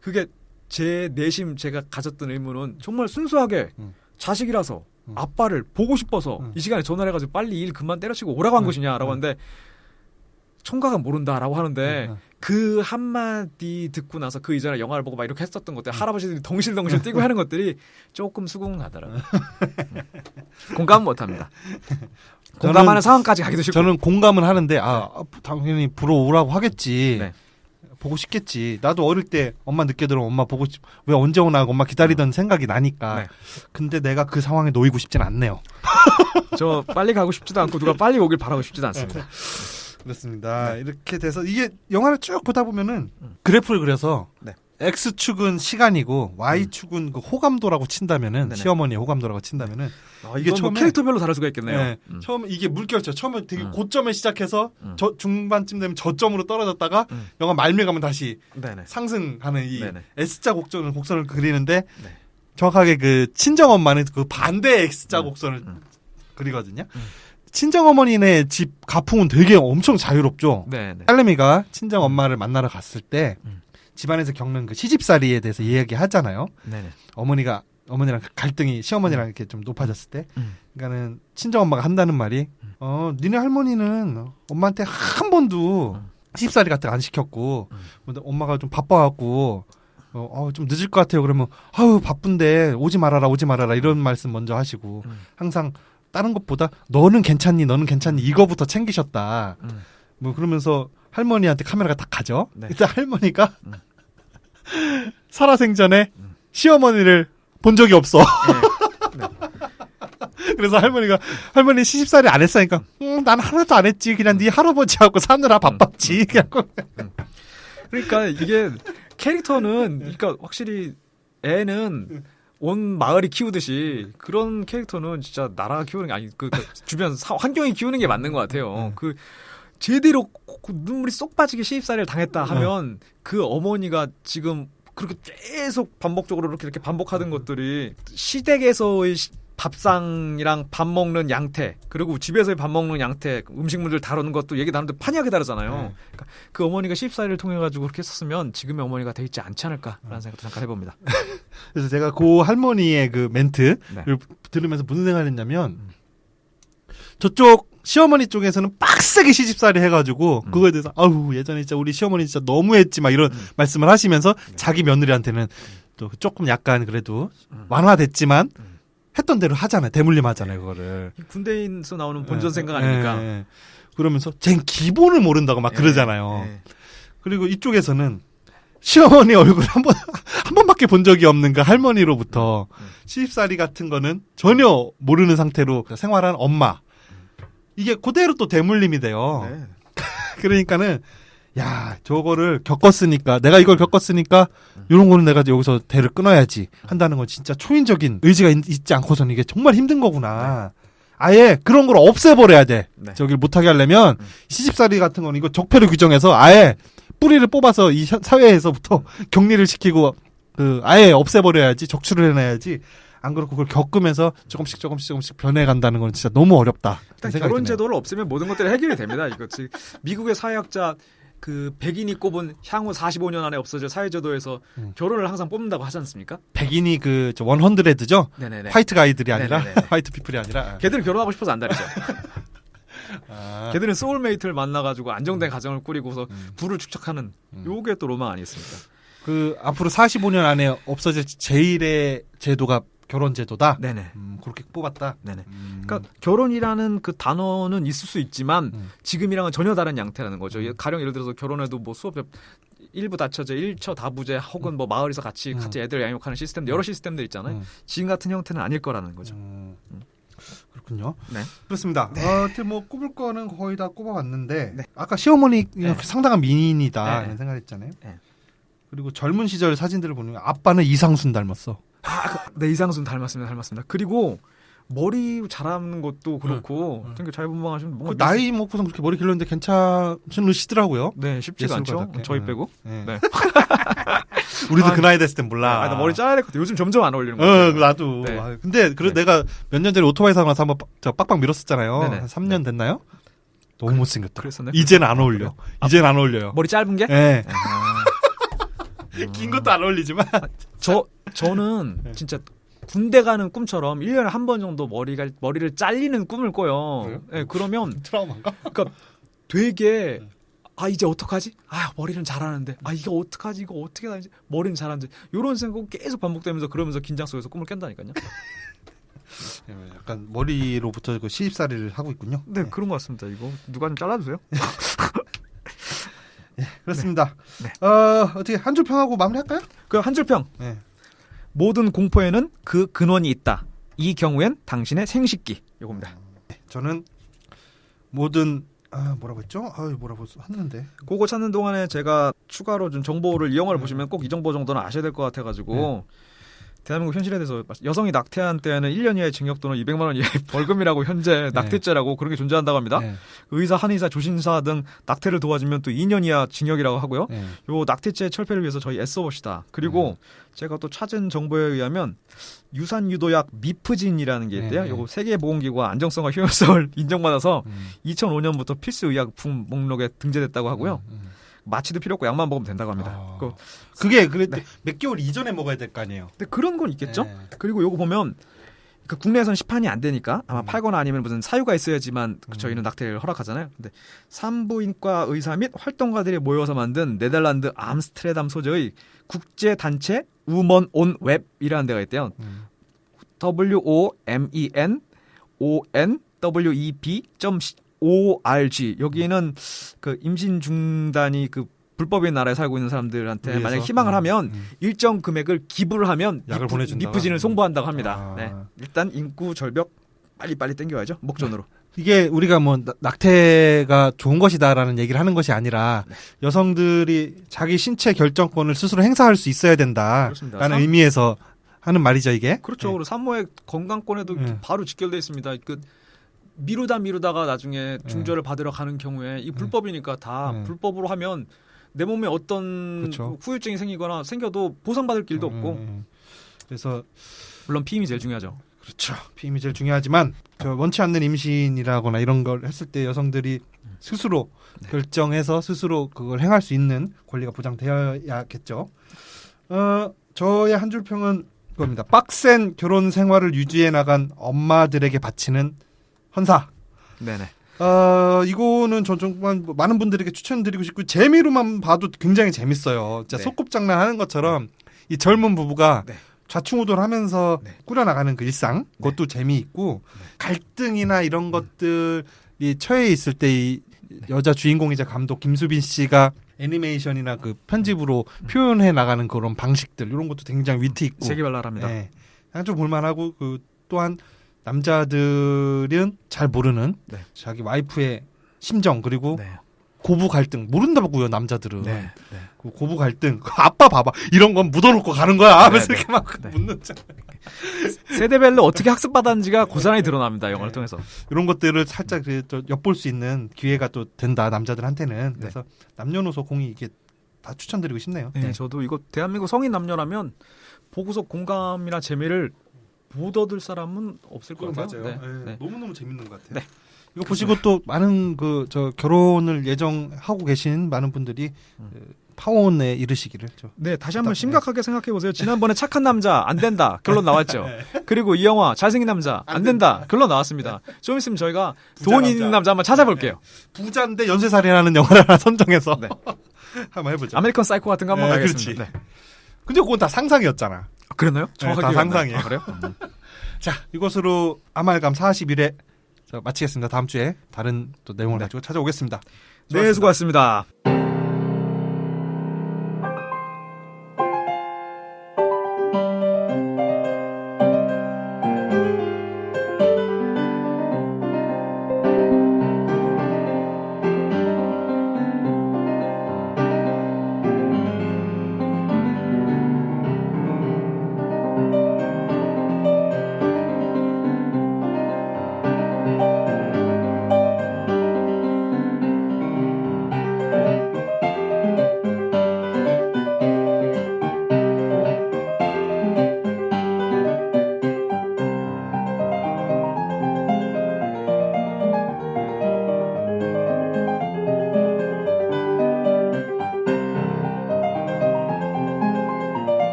그게 제 내심 제가 가졌던 의무는 정말 순수하게 자식이라서 아빠를 보고 싶어서 이 시간에 전화를 해가지고 빨리 일 그만 때려치고 오라고 한 것이냐라고 하는데 총각은 모른다라고 하는데 그 한마디 듣고 나서 그 이전에 영화를 보고 막 이렇게 했었던 것들 할아버지들이 덩실덩실 뛰고 하는 것들이 조금 수긍하더라고요. 공감은 못합니다. 공감하는 상황까지 가기도 싫고 저는 공감은 하는데 당연히 보러 오라고 하겠지. 네. 보고 싶겠지. 나도 어릴 때 엄마 늦게 들어오면 엄마 보고 왜 언제 오나 하고 엄마 기다리던 생각이 나니까. 네. 근데 내가 그 상황에 놓이고 싶진 않네요. 저 빨리 가고 싶지도 않고 누가 빨리 오길 바라고 싶지도 않습니다. 그렇습니다. 이렇게 돼서 이게 영화를 쭉 보다 보면은 그래프를 그려서 네. X축은 시간이고 Y축은 그 호감도라고 친다면은 네네. 시어머니의 호감도라고 친다면은 이게 처음에 캐릭터별로 다를 수가 있겠네요. 네. 처음에 이게 물결이죠. 처음에 되게 고점에 시작해서 저 중반쯤 되면 저점으로 떨어졌다가 영화 말미에 가면 다시 네네. 상승하는 이 네네. S자 곡선을 그리는데 네. 정확하게 그 친정 엄마는 그 반대 X자 곡선을 그리거든요. 친정 어머니네 집 가풍은 되게 엄청 자유롭죠. 네네. 딸내미가 친정 엄마를 만나러 갔을 때 집안에서 겪는 그 시집살이에 대해서 이야기하잖아요. 네네. 어머니랑 갈등이 시어머니랑 이렇게 좀 높아졌을 때, 그러니까는 친정 엄마가 한다는 말이, 니네 할머니는 엄마한테 한 번도 시집살이 같은 거 안 시켰고, 엄마가 좀 바빠갖고 좀 늦을 것 같아요. 그러면 아우 바쁜데 오지 말아라 이런 말씀 먼저 하시고 항상 다른 것보다 너는 괜찮니 이거부터 챙기셨다. 뭐 그러면서 할머니한테 카메라가 딱 가죠. 네. 일단 할머니가 살아생전에 시어머니를 본 적이 없어. 네. 그래서 할머니 시집살이 안 했으니까 난 하나도 안 했지. 그냥 네 할아버지하고 사느라 바빴지. 그러니까 이게 캐릭터는 그러니까 확실히 애는 온 마을이 키우듯이 그런 캐릭터는 진짜 나라 키우는 게 아니 그 주변 환경이 키우는 게 맞는 것 같아요. 그 제대로 눈물이 쏙 빠지게 시집살이를 당했다 하면 그 어머니가 지금 그렇게 계속 반복적으로 이렇게 반복하는 것들이 시댁에서의 밥상이랑 밥 먹는 양태 그리고 집에서의 밥 먹는 양태 음식물들 다루는 것도 얘기 나누는데 판이하게 다르잖아요. 그러니까 그 어머니가 시집살이를 통해 가지고 그렇게 했었으면 지금의 어머니가 돼 있지 않지 않을까라는 생각도 잠깐 해봅니다. 그래서 제가 그 할머니의 그 멘트를 들으면서 무슨 생각을 했냐면 저쪽 시어머니 쪽에서는 빡세게 시집살이 해가지고 그거에 대해서 아우 예전에 진짜 우리 시어머니 진짜 너무했지 막 이런 말씀을 하시면서 자기 며느리한테는 또 조금 약간 그래도 완화됐지만 했던 대로 하잖아요. 대물림 하잖아요, 그거를. 군대에서 나오는 본전 생각 아닙니까? 그러면서 쟨 기본을 모른다고 막 그러잖아요. 그리고 이쪽에서는 시어머니 얼굴 한 번밖에 본 적이 없는 그 할머니로부터 시집살이 같은 거는 전혀 모르는 상태로 생활한 엄마. 이게 그대로 또 대물림이 돼요. 네. 그러니까는 야 저거를 내가 이걸 겪었으니까 이런 거는 내가 여기서 대를 끊어야지 한다는 건 진짜 초인적인 의지가 있지 않고서는 이게 정말 힘든 거구나. 아예 그런 걸 없애버려야 돼. 저길 못하게 하려면 시집살이 같은 거는 이거 적폐를 규정해서 아예 뿌리를 뽑아서 이 사회에서부터 격리를 시키고 아예 없애버려야지. 적출을 해놔야지. 안 그렇고 그걸 겪으면서 조금씩 변해간다는 건 진짜 너무 어렵다. 일단 결혼 제도를 없애면 모든 것들이 해결이 됩니다. 이거 미국의 사회학자 그 백인이 꼽은 향후 45년 안에 없어질 사회제도에서 결혼을 항상 뽑는다고 하지 않습니까? 백인이 그 100죠? 네네네. 화이트 가이들이 아니라 네네네. 화이트 피플이 아니라 걔들은 결혼하고 싶어서 안달이죠. 걔들은 소울메이트를 만나가지고 안정된 가정을 꾸리고서 부를 축적하는 요게 또 로망 아니겠습니까? 그 앞으로 45년 안에 없어질 제1의 제도가 결혼 제도다. 네네. 그렇게 뽑았다. 네네. 그러니까 결혼이라는 그 단어는 있을 수 있지만 지금이랑은 전혀 다른 양태라는 거죠. 가령 예를 들어서 결혼해도 뭐 수업 일부 다처제, 일처 다부제 혹은 뭐 마을에서 같이 애들 양육하는 시스템 여러 시스템들 있잖아요. 지금 같은 형태는 아닐 거라는 거죠. 그렇군요. 네. 그렇습니다. 어떻게 뭐 꼽을 거는 거의 다 꼽아봤는데 아까 시어머니 상당한 미인이다 이런 생각했잖아요. 그리고 젊은 시절 사진들을 보면 아빠는 이상순 닮았어. 네, 이상순 닮았습니다. 그리고 머리 자라는 것도 그렇고 되게 자유분방하시면 뭔가 나이 먹고선 그렇게 머리 길렀는데 괜찮으시더라고요. 네, 쉽지가 않죠. 예술가답게. 저희 빼고. 네. 네. 우리도 그 나이 됐을 땐 몰라. 나 머리 짜야 될 것 같아. 요즘 점점 안 어울리는 거 같아요. 나도. 네. 근데 내가 몇 년 전에 오토바이 사고 나서 한번 빡빡 밀었었잖아요. 네네. 한 3년 됐나요? 너무 못생겼다. 그랬었네. 이제는 안 어울려. 이제는 안 어울려요. 머리 짧은 게? 네. 긴 것도 안 어울리지만. 저는 진짜 군대 가는 꿈처럼 1년에 한 번 정도 머리를 잘리는 꿈을 꿔요. 네, 그러면 트라우마인가? 그러니까 되게 이제 어떡하지? 머리는 잘하는데 이게 어떡하지? 이거 어떻게 다니지? 머리는 잘하는데 이런 생각 계속 반복되면서 그러면서 긴장 속에서 꿈을 깬다니까요. 약간 머리로부터 그 시집살이를 하고 있군요. 네, 그런 것 같습니다. 이거 누가 좀 잘라주세요. 그렇습니다. 네. 어떻게 한 줄 평하고 마무리할까요? 그 한 줄 평. 네. 모든 공포에는 그 근원이 있다. 이 경우엔 당신의 생식기. 요겁니다. 저는 모든 뭐라고 했죠? 뭐라고 했는데. 그거 찾는 동안에 제가 추가로 준 정보를 이 영화를 보시면 꼭 이 정보 정도는 아셔야 될 것 같아가지고 대한민국 현실에 대해서 여성이 낙태한 때에는 1년 이하의 징역 또는 200만 원 이하의 벌금이라고 현재 낙태죄라고 그런 게 존재한다고 합니다. 의사, 한의사, 조신사 등 낙태를 도와주면 또 2년 이하 징역이라고 하고요. 요 낙태죄 철폐를 위해서 저희 애써봅시다. 그리고 제가 또 찾은 정보에 의하면 유산유도약 미프진이라는 게 있대요. 요거 세계보건기구가 안정성과 효율성을 인정받아서 2005년부터 필수 의약품 목록에 등재됐다고 하고요. 마취도 필요 없고 약만 먹으면 된다고 합니다. 그게 그래도 몇 개월 이전에 먹어야 될 거 아니에요. 근데 그런 건 있겠죠. 그리고 요거 보면 그 국내에선 시판이 안 되니까 아마 팔거나 아니면 무슨 사유가 있어야지만 저희는 낙태를 허락하잖아요. 근데 산부인과 의사 및 활동가들이 모여서 만든 네덜란드 암스테르담 소재의 국제 단체 우먼 온 웹이라는 데가 있대요. WOMENONWEB.org 여기는 그 임신 중단이 그 불법인 나라에 살고 있는 사람들한테 위해서? 만약에 희망을 하면 일정 금액을 기부를 하면 약을 보내준다고? 미프진을 송부한다고 합니다. 아. 네. 일단 인구 절벽 빨리빨리 땡겨야죠. 목전으로. 이게 우리가 뭐 낙태가 좋은 것이다라는 얘기를 하는 것이 아니라 여성들이 자기 신체 결정권을 스스로 행사할 수 있어야 그렇습니다. 된다라는 의미에서 하는 말이죠 이게. 그렇죠. 네. 그리고 산모의 건강권에도 네. 바로 직결되어 있습니다. 그 미루다가 나중에 중절을 받으러 가는 경우에 이 불법이니까 다 네. 불법으로 하면 내 몸에 어떤 그렇죠. 후유증이 생기거나 생겨도 보상받을 길도 없고 그래서 물론 피임이 제일 중요하죠. 그렇죠. 피임이 제일 중요하지만 저 원치 않는 임신이라거나 이런 걸 했을 때 여성들이 스스로 결정해서 스스로 그걸 행할 수 있는 권리가 보장되어야겠죠. 저의 한 줄 평은 그겁니다. 빡센 결혼 생활을 유지해 나간 엄마들에게 바치는 헌사. 네네. 이거는 전 정말 뭐 많은 분들에게 추천드리고 싶고 재미로만 봐도 굉장히 재밌어요. 진짜 네. 소꿉장난 하는 것처럼 이 젊은 부부가 네. 좌충우돌하면서 네. 꾸려나가는 그 일상 그것도 재미있고 갈등이나 이런 것들이 처해 있을 때 이 여자 주인공이자 감독 김수빈 씨가 애니메이션이나 그 편집으로 표현해 나가는 그런 방식들 이런 것도 굉장히 위트 있고 세계발랄합니다. 네. 좀 볼만하고 그 또한 남자들은 잘 모르는 네. 자기 와이프의 심정 그리고 네. 고부 갈등 모른다고요 남자들은 네. 그 고부 갈등 그 아빠 봐봐 이런 건 묻어놓고 가는 거야 하면서 네, 이렇게 막 네. 묻는 장 세대별로 어떻게 학습받았는지가 고스란히 드러납니다. 영화를 통해서. 이런 것들을 살짝 또 엿볼 수 있는 기회가 또 된다 남자들한테는 그래서 남녀노소 공이 이게 다 추천드리고 싶네요. 네, 저도 이거 대한민국 성인 남녀라면 보고서 공감이나 재미를 못 얻을 사람은 없을 것 같아요. 네. 너무너무 재밌는 것 같아요. 네. 이거 보시고 또 많은 그 저 결혼을 예정하고 계신 많은 분들이 파혼에 이르시기를 네, 다시 한번 심각하게 생각해 보세요. 지난번에 착한 남자 안 된다 결론 나왔죠. 그리고 이 영화 잘생긴 남자 안 된다 결론 나왔습니다. 좀 있으면 저희가 부자 돈 남자. 있는 남자 한번 찾아볼게요. 부자인데 연쇄살인하는 영화를 하나 선정해서 네. 한번 해보죠. 아메리칸 사이코 같은 거 한번 네, 가겠습니다. 그렇지. 근데 그건 다 상상이었잖아. 그랬나요? 정확하게 다 기억나요? 상상이에요. 아, 그래요? 자, 이것으로 아말감 41회 마치겠습니다. 다음 주에 다른 또 내용을 가지고 찾아오겠습니다. 네, 수고하셨습니다.